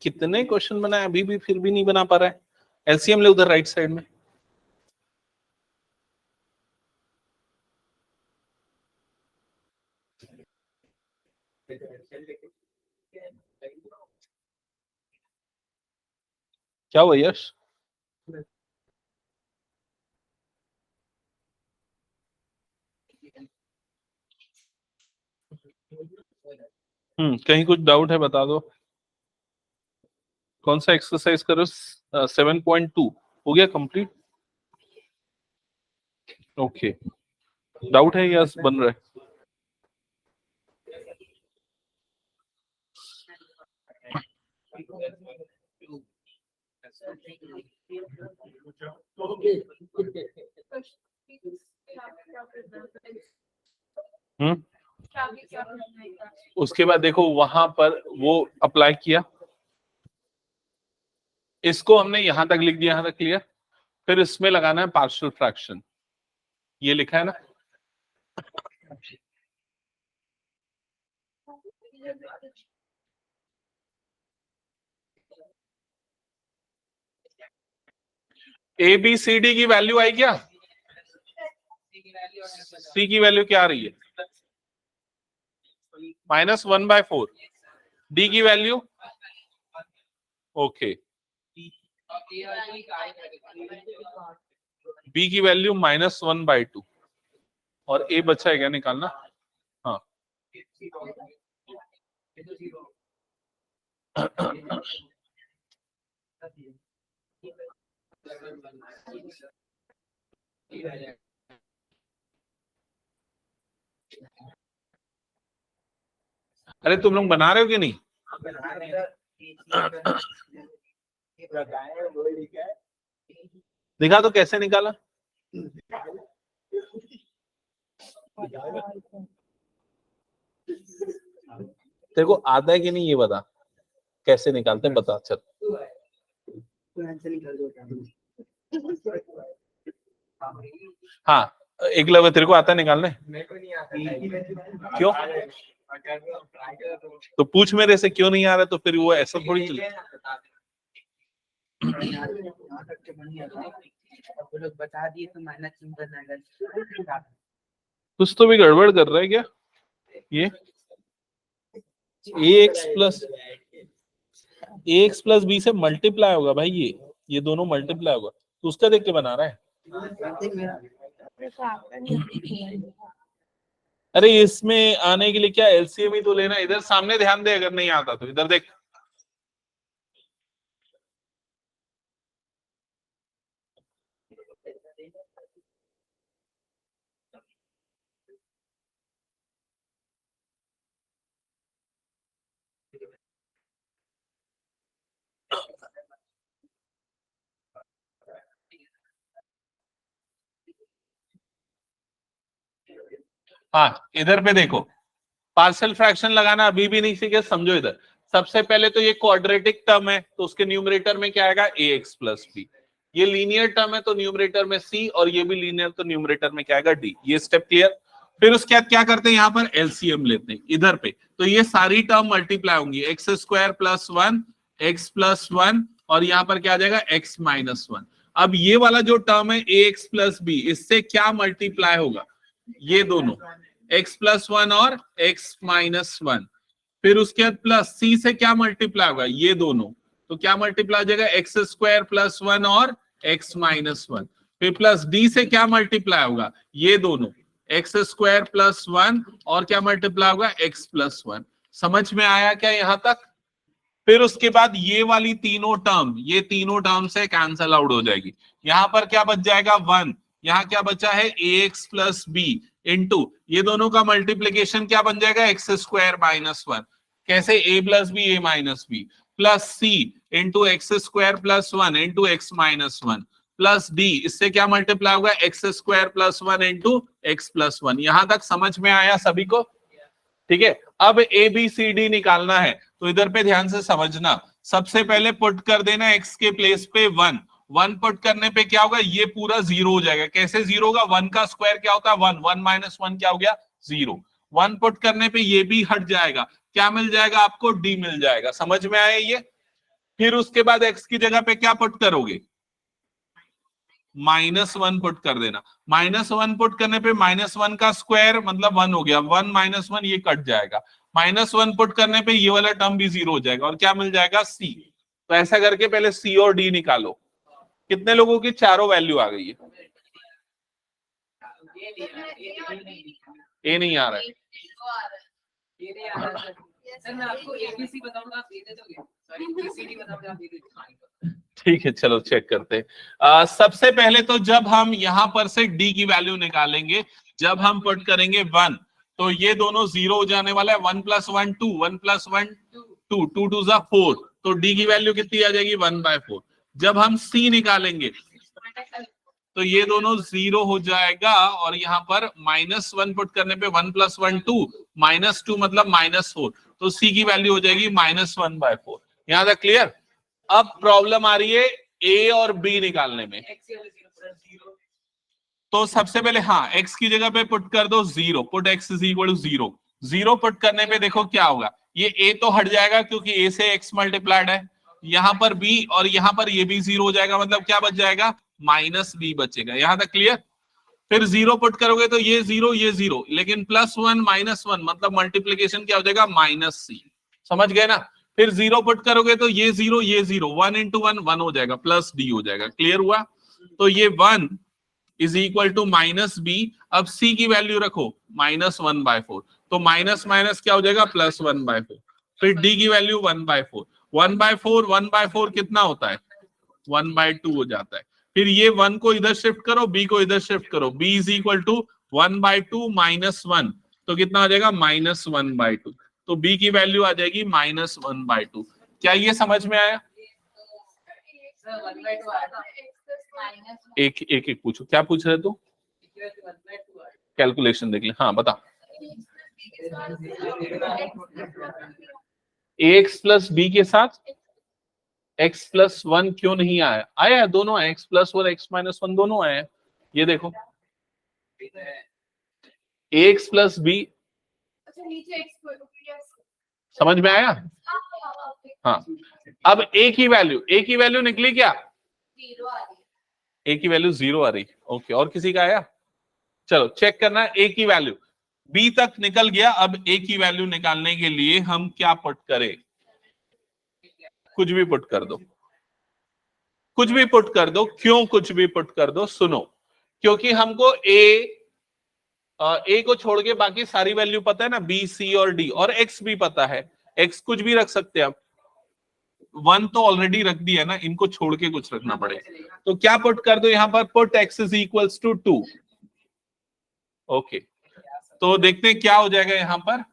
कितने क्वेश्चन बनाए अभी भी, फिर भी नहीं बना पा रहा है? एलसीएम ले उधर राइट साइड में। क्या हुआ यश? कहीं कुछ डाउट है बता दो। कौन सा एक्सरसाइज करो? 7.2 हो गया कंप्लीट? ओके, डाउट है या बन रहा है? उसके बाद देखो वहां पर वो अप्लाई किया, इसको हमने यहां तक लिख दिया, यहां तक क्लियर। फिर इसमें लगाना है पार्शियल फ्रैक्शन, ये लिखा है ना। ए बी सी डी की वैल्यू आई क्या? सी की वैल्यू क्या आ रही है? -1/4। डी की वैल्यू ओके, बी की वैल्यू -1/2 और ए बचा है क्या निकालना? हाँ अरे तुम लोग बना रहे हो कि नहीं? दिखा तो कैसे निकाला। तेरे को आता है कि नहीं ये बता, कैसे निकालते हैं बता चल। हाँ एक लव तेरे को आता है निकालने? क्यों? तो पूछ मेरे से क्यों नहीं आ रहा, तो फिर वो ऐसा थोड़ी चल। बता दिए तो कुछ तो भी गड़बड़ कर रहा है क्या ये? ax प्लस बी से मल्टीप्लाई होगा भाई, ये दोनों मल्टीप्लाई होगा, तो उसका देख के बना रहा है। अरे इसमें आने के लिए क्या एलसीएम ही तो लेना। इधर सामने ध्यान दे, अगर नहीं आता तो इधर देख। हाँ इधर पे देखो, पार्शियल फ्रैक्शन लगाना अभी भी नहीं सीखे, समझो। इधर सबसे पहले तो ये क्वाड्रेटिक टर्म है, तो उसके न्यूमरेटर में क्या आएगा? ax plus b. ये लीनियर टर्म है तो न्यूमरेटर में c, और ये भी लीनियर तो न्यूमरेटर में क्या आएगा? d। ये स्टेप क्लियर। फिर उसके बाद क्या करते हैं, यहाँ पर एलसीएम लेते हैं इधर पे, तो ये सारी टर्म मल्टीप्लाई होंगी। x² + 1 x + 1 और यहाँ पर क्या आ जाएगा? x - 1। अब ये वाला जो टर्म है ax प्लस बी, इससे क्या मल्टीप्लाई होगा? ये दोनों x + 1 और x - 1। फिर उसके बाद प्लस c से क्या मल्टीप्लाई होगा? ये दोनों, तो क्या मल्टीप्लाई हो जाएगा? x² + 1 और x - 1। फिर प्लस d से क्या मल्टीप्लाई होगा? ये दोनों, x² + 1 और क्या मल्टीप्लाई होगा? x + 1। समझ में आया क्या यहां तक? फिर उसके बाद ये वाली तीनों टर्म, ये तीनों टर्म से कैंसल आउट हो जाएगी। यहां पर क्या बच जाएगा 1, यहाँ क्या बचा है ax प्लस बी इंटू ये दोनों का मल्टीप्लीकेशन क्या बन जाएगा एक्स स्क्वायर माइनस 1। कैसे? a plus b a minus b plus c into x square plus 1 into x minus 1 plus d, इससे क्या मल्टीप्लाई होगा x square plus 1 into x plus 1। यहां तक समझ में आया सभी को? ठीक है, अब ए बी सी डी निकालना है तो इधर पे ध्यान से समझना। सबसे पहले पुट कर देना x के प्लेस पे 1, 1 पुट करने पे क्या होगा, ये पूरा 0 हो जाएगा। कैसे 0 होगा? 1 का स्क्वायर क्या होता है 1, 1 माइनस 1 क्या हो गया 0। 1 पुट करने पे ये भी हट जाएगा, क्या मिल जाएगा आपको? d मिल जाएगा। समझ में आया ये? फिर उसके बाद x की जगह पे क्या पुट करोगे? -1 पुट कर देना। -1 पुट करने पे -1 का स्क्वायर मतलब 1 हो गया, 1 माइनस 1 ये कट जाएगा। -1 पुट करने पे ये वाला टर्म भी 0 हो जाएगा और क्या मिल जाएगा c। तो ऐसा करके पहले c और d निकालो। कितने लोगों की चारों वैल्यू आ गई है? ए नहीं आ रहा है। ये नहीं आ रहा सर, मैं आपको एबीसी बताऊंगा, आप दे दोगे? सॉरी, बीसीडी बताऊंगा, आप दे दोगे? ठीक है, चलो चेक करते हैं। सबसे पहले तो जब हम यहां पर से d की वैल्यू निकालेंगे, जब हम पुट करेंगे 1 तो ये दोनों 0 हो जाने वाला है। 1 प्लस 1 2, 1 प्लस 1 2, 2 2 जा 4, तो d की वैल्यू कितनी आ जाएगी 1/4। जब हम c निकालेंगे तो ये दोनों 0 हो जाएगा और यहाँ पर -1 पुट करने पे 1 प्लस 1 2, -2 मतलब -4, तो c की वैल्यू हो जाएगी -1/4। यहाँ तक क्लियर? अब प्रॉब्लम आ रही है a और b निकालने में। तो सबसे पहले हाँ, x की जगह पे पुट कर दो 0, put x is equal to 0। 0 put करने पे देखो क्या होगा, ये a तो हट जाएगा क्योंकि a से x मल्टीप्लाइड है, यहाँ पर b और यहाँ पर ये भी 0 हो जाएगा, मतलब क्या बच जाएगा -b बचेगा। यहाँ तक क्लियर? फिर 0 पुट करोगे तो ये 0 ये 0, लेकिन +1 -1 मतलब मल्टीप्लीकेशन क्या हो जाएगा -c। समझ गए ना? फिर 0 पुट करोगे तो ये 0 ये 0, 1 इंटू 1 1 हो जाएगा, प्लस d हो जाएगा। क्लियर हुआ? तो ये 1 इज इक्वल टू -b। अब c की वैल्यू रखो -1/4, तो माइनस माइनस क्या हो जाएगा +1/4। फिर d की वैल्यू 1/4, 1/4 1/4 कितना होता है 1/2 हो जाता है। फिर ये 1 को इधर शिफ्ट करो, b को इधर शिफ्ट करो, b इज इक्वल टू 1/2 -1, तो कितना हो जाएगा -1/2, तो b की वैल्यू आ जाएगी -1/2। क्या ये समझ में आया? सर 1/2 आया था, एक एक एक पूछो, क्या पूछ रहे तू? 1/2 आया। कैलकुलेशन देख ले। हाँ बता। ax प्लस b के साथ x प्लस 1 क्यों नहीं आया? आया है, दोनों है, x प्लस 1 x माइनस 1 दोनों आए हैं। ये देखो ax प्लस b, समझ में आया? हाँ, अब a की वैल्यू निकली क्या? a की वैल्यू 0 आ रही। ओके, और किसी का आया? चलो चेक करना a की वैल्यू, b तक निकल गया। अब a की वैल्यू निकालने के लिए हम क्या पुट करें? कुछ भी पुट कर दो, कुछ भी पुट कर दो। क्यों कुछ भी पुट कर दो? सुनो, क्योंकि हमको a को छोड़ के बाकी सारी वैल्यू पता है ना, b c और d, और x भी पता है। x कुछ भी रख सकते हैं आप, 1 तो ऑलरेडी रख दिया ना, इनको छोड़ के कुछ रखना पड़ेगा। तो क्या पुट कर दो यहाँ पर? Put x is equals to 2। Okay, तो देखते हैं क्या हो जाएगा यहाँ पर।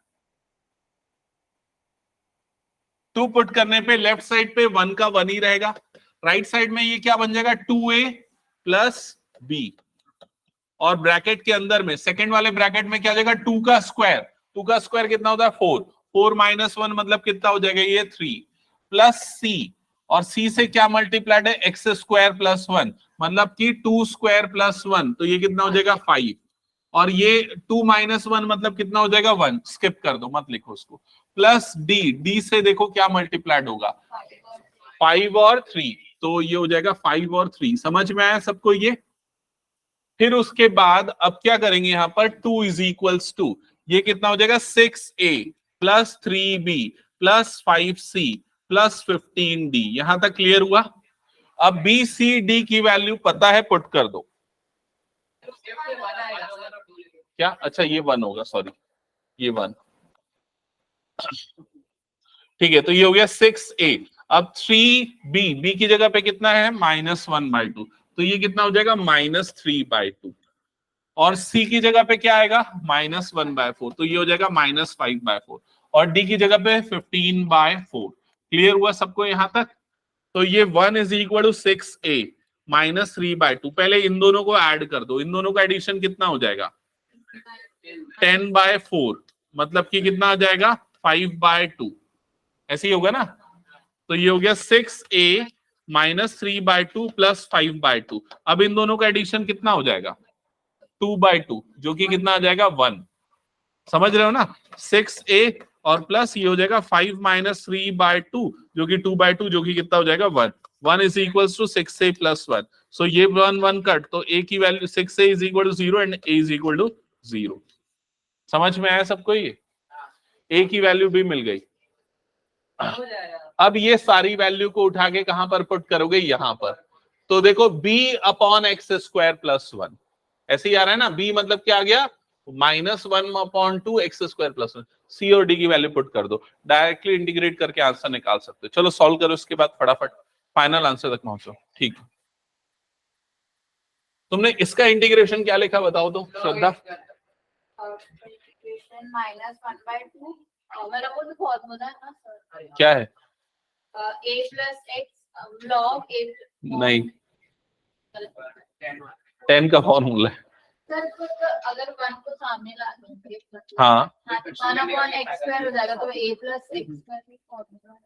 2 पुट करने पे लेफ्ट साइड पे 1 का 1 ही रहेगा, राइट साइड में ये क्या बन जाएगा 2a प्लस b, और ब्रैकेट के अंदर में सेकंड वाले ब्रैकेट में क्या हो जाएगा 2 का स्क्वायर। 2 का स्क्वायर कितना होता है 4, 4 माइनस 1 मतलब कितना हो जाएगा ये 3, प्लस c, और c से क्या मल्टीप्लाइड है एक्स स्क्वायर प्लस 1 मतलब कि 2 स्क्वायर प्लस 1, तो ये कितना हो जाएगा 5, और ये 2 माइनस 1 मतलब कितना हो जाएगा 1, स्किप कर दो मत लिखो उसको, प्लस d से देखो क्या मल्टीप्लाइड होगा 5 और 3, तो ये हो जाएगा 5 और 3। समझ में आया सबको ये? फिर उसके बाद अब क्या करेंगे यहाँ पर 2 इज इक्वल्स टू, ये कितना हो जाएगा 6a plus 3b plus 5c plus 15d। यहां तक क्लियर हुआ? अब b c d की वैल्यू पता है, पुट कर दो। क्या? अच्छा ये 1 होगा, सॉरी ये 1। ठीक है, तो ये हो गया 6a। अब 3b, b की जगह पे कितना है -1/2, तो ये कितना हो जाएगा -3/2। और c की जगह पे क्या आएगा -1/4, तो ये हो जाएगा -5/4। और d की जगह पे 15/4। क्लियर हुआ सबको यहां तक? तो ये 1 इज इक्वल टू 6a -3/2। पहले इन दोनों को ऐड कर दो, इन दोनों का एडिशन कितना हो जाएगा 10/4, मतलब कि कितना आ जाएगा 5/2। ऐसे ही होगा ना? तो ये हो गया 6a -3/2 प्लस 5/2। अब इन दोनों का एडिशन कितना हो जाएगा 2/2, जो कि कितना आ जाएगा 1। समझ रहे हो ना? 6a और प्लस ये हो जाएगा 5 - 3/2, जो कि 2/2, जो कि कितना हो जाएगा 1। 1 इज इक्वल टू 6a + 1। सो ये 1 कट, तो a की value 6a is equal to 0 and a is equal to 0। समझ में आया सबको? ये a की वैल्यू भी मिल गई। हो जाएगा। अब ये सारी वैल्यू को उठा के कहां पर पुट करोगे? यहां पर। तो देखो b/x² + 1 ऐसे ही आ रहा है ना। b मतलब क्या आ गया -1/2 x² + 1। c और d की वैल्यू पुट कर दो, डायरेक्टली इंटीग्रेट करके आंसर निकाल सकते हो। चलो सॉल्व करो, इसके बाद फटाफट फाइनल आंसर तक पहुंचो। ठीक, तुमने इसका इंटीग्रेशन क्या लिखा बताओ तो श्रद्धा? -1/2 मेरा को तो फॉर्मूला है ना सर, क्या है? a + x log a। नहीं, 10 का फॉर्मूला है। सर तो अगर 1 को सामने ला देंगे हाँ, तो 1/x² हो जाएगा, तो a + x² भी फॉर्मूला है।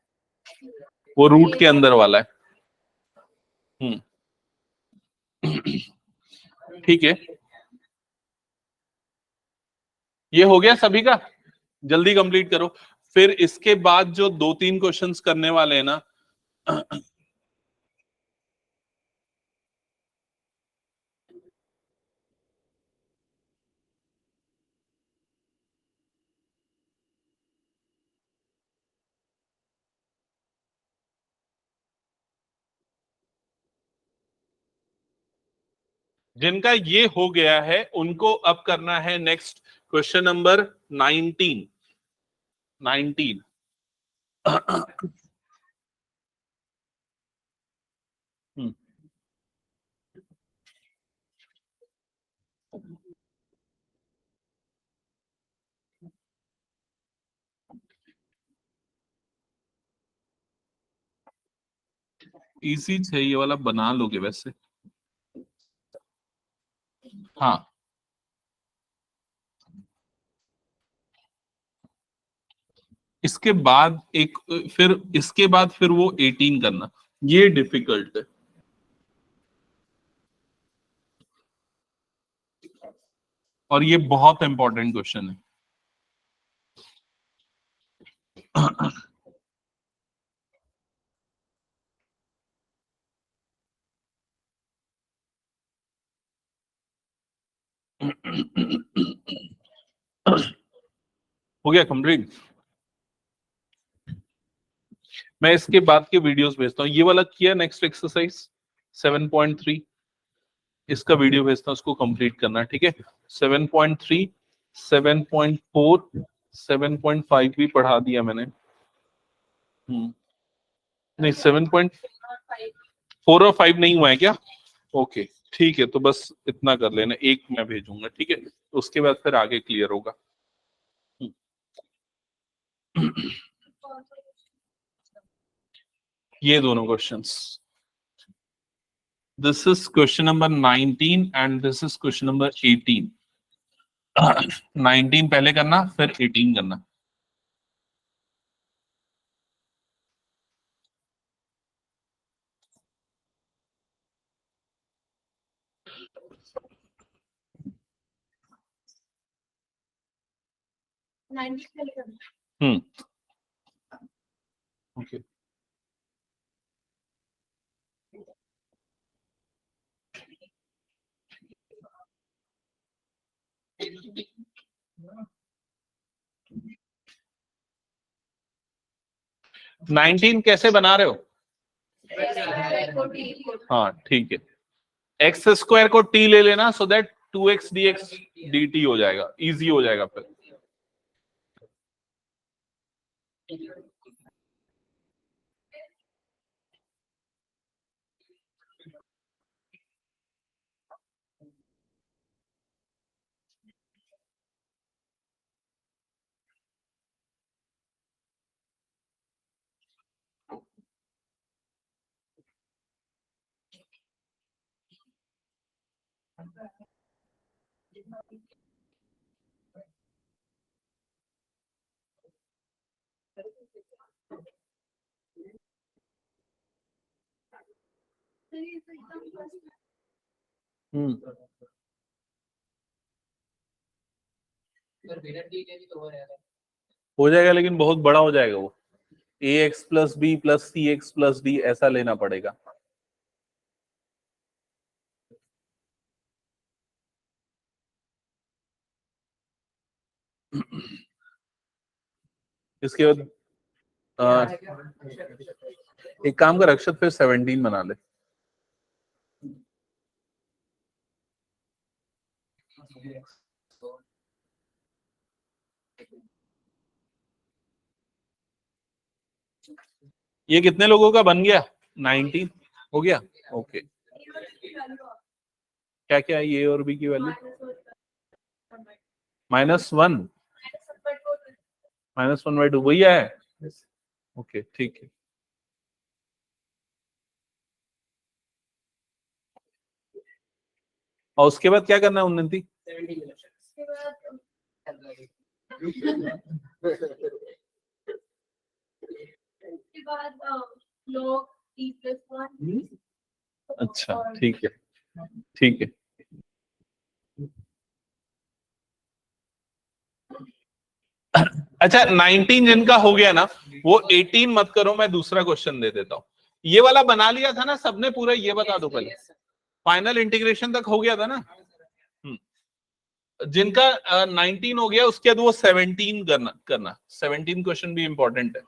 वो रूट के अंदर वाला है। ठीक है, ये हो गया सभी का। जल्दी कंप्लीट करो। फिर इसके बाद जो 2-3 क्वेश्चंस करने वाले हैं ना, जिनका ये हो गया है उनको अब करना है नेक्स्ट क्वेश्चन नंबर 19। इजी है, ये वाला बना लोगे वैसे। हाँ, इसके बाद एक, फिर इसके बाद फिर वो 18 करना, ये डिफिकल्ट है। और ये बहुत इंपॉर्टेंट क्वेश्चन है। हो गया कंप्लीट। मैं इसके बाद के वीडियोस भेजता हूँ। ये वाला किया नेक्स्ट एक्सरसाइज 7.3, इसका वीडियो भेजता हूँ, उसको कंप्लीट करना, ठीक है। 7.3, 7.4, 7.5 भी पढ़ा दिया मैंने। नहीं, 7.4 और 5 नहीं हुआ है क्या? ओके, ठीक है, तो बस इतना कर लेना, एक मैं भेजूंगा, ठीक है। उसके बाद फिर आगे क्लियर होगा। ये दोनों questions, this is question number 19 and this is question number 18। 19 पहले करना, फिर 18 करना। ओके, नाइनटीन कैसे बना रहे हो? हाँ, ठीक है, x² को t ले लेना, so that 2x dx dt हो जाएगा, इजी हो जाएगा फिर। पर बिना डी के भी तो हो रहा है। हो जाएगा, लेकिन बहुत बड़ा हो जाएगा वो। ax प्लस बी प्लस सी एक्स प्लस डी ऐसा लेना पड़ेगा। इसके बाद एक काम कर अक्षत, फिर 17 बना ले। ये कितने लोगों का बन गया? 19 हो गया। ओके, क्या क्या है ये और बी की वैल्यू? -1 -1/2 वही है। ओके ठीक है। और उसके बाद क्या करना है उन्नति? उसके बाद log t plus 1। अच्छा ठीक है, ठीक है। अच्छा 19 जिनका हो गया ना, वो 18 मत करो, मैं दूसरा क्वेश्चन दे देता हूँ। ये वाला बना लिया था ना सबने पूरा, ये बता दो पहले। फाइनल इंटीग्रेशन तक हो गया था ना? जिनका 19 हो गया उसके बाद वो 17 करना 17 क्वेश्चन भी इंपॉर्टेंट है।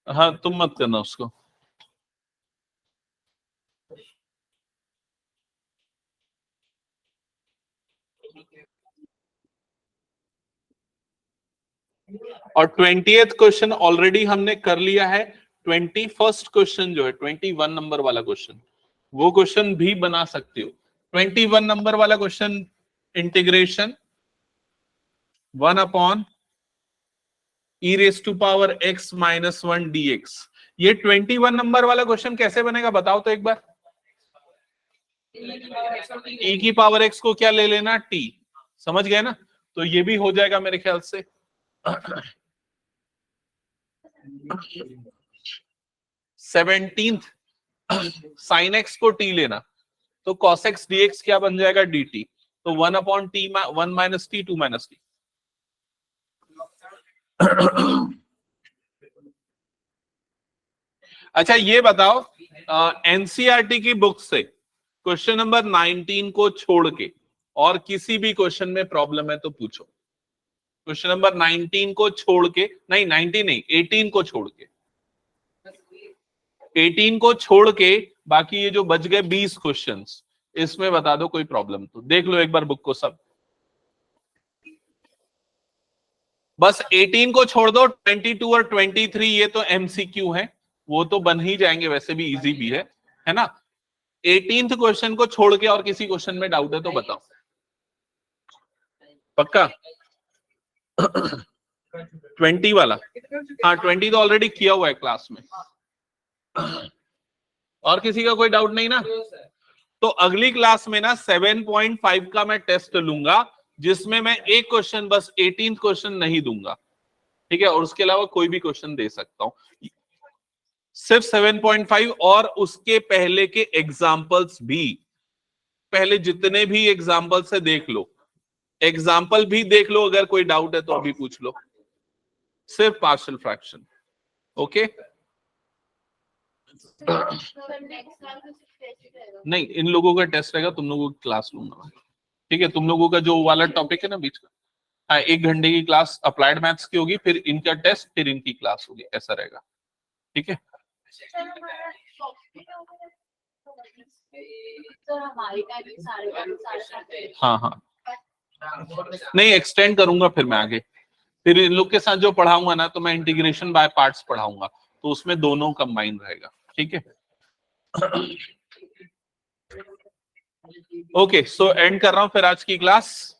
हाँ तुम मत करना उसको। और 20th क्वेश्चन ऑलरेडी हमने कर लिया है। 21st क्वेश्चन जो है 21 नंबर वाला क्वेश्चन, वो क्वेश्चन भी बना सकते हो। 21 नंबर वाला क्वेश्चन, इंटीग्रेशन 1/e⁻x - 1 dx। ये 21 नंबर वाला क्वेश्चन कैसे बनेगा बताओ तो एक बार। e⁻x को क्या ले लेना? t। समझ गए ना? तो ये भी हो जाएगा मेरे ख्याल से। 17th sin x को t लेना, तो cos x dx क्या बन जाएगा? dt। तो 1/t 1 - t 2 - t। अच्छा ये बताओ, एनसीईआरटी की बुक से क्वेश्चन नंबर 19 को छोड़ के और किसी भी क्वेश्चन में प्रॉब्लम है तो पूछो। क्वेश्चन नंबर 19 को छोड़ के, नहीं 19 नहीं 18 को छोड़ के, 18 को छोड़ के बाकी ये जो बच गए 20 क्वेश्चंस, इसमें बता दो कोई प्रॉब्लम तो। देख लो एक बार बुक को सब। बस 18 को छोड़ दो, 22 और 23 ये तो एमसीक्यू है, वो तो बन ही जाएंगे, वैसे भी इजी भी है ना। 18th क्वेश्चन को छोड़ के और किसी क्वेश्चन में डाउट है तो बताओ। पक्का? 20 वाला? हाँ 20 तो ऑलरेडी किया हुआ है क्लास में। और किसी का कोई डाउट नहीं ना? तो अगली क्लास में ना 7.5 का मैं टेस्ट लूंगा, जिसमें मैं एक क्वेश्चन बस 18th क्वेश्चन नहीं दूंगा, ठीक है, और उसके अलावा कोई भी क्वेश्चन दे सकता हूं। सिर्फ 7.5 और उसके पहले के एग्जाम्पल्स भी, पहले जितने भी एग्जाम्पल्स है देख लो, एग्जाम्पल भी देख लो, अगर कोई डाउट है तो अभी पूछ लो। सिर्फ पार्शियल फ्रैक्शन। ओके नहीं, इन लोगों का टेस्ट रहेगा, तुम लोगों की क्लास लूंगा, ठीक है। तुम लोगों का जो वाला टॉपिक है ना बीच का, हाँ 1 घंटे की क्लास अप्लाइड मैथ्स की होगी, फिर इनका टेस्ट, फिर इनकी क्लास होगी, ऐसा रहेगा, ठीक है। हाँ हाँ नहीं एक्सटेंड करूंगा फिर मैं आगे, फिर इन लोग के साथ जो पढ़ाऊंगा ना तो मैं इंटीग्रेशन बाय पार्ट्स पढ़ाऊंगा, तो उसमें दोनों कंबाइन रहेगा, ठीक है। ओके, सो एंड कर रहा हूं फिर आज की क्लास।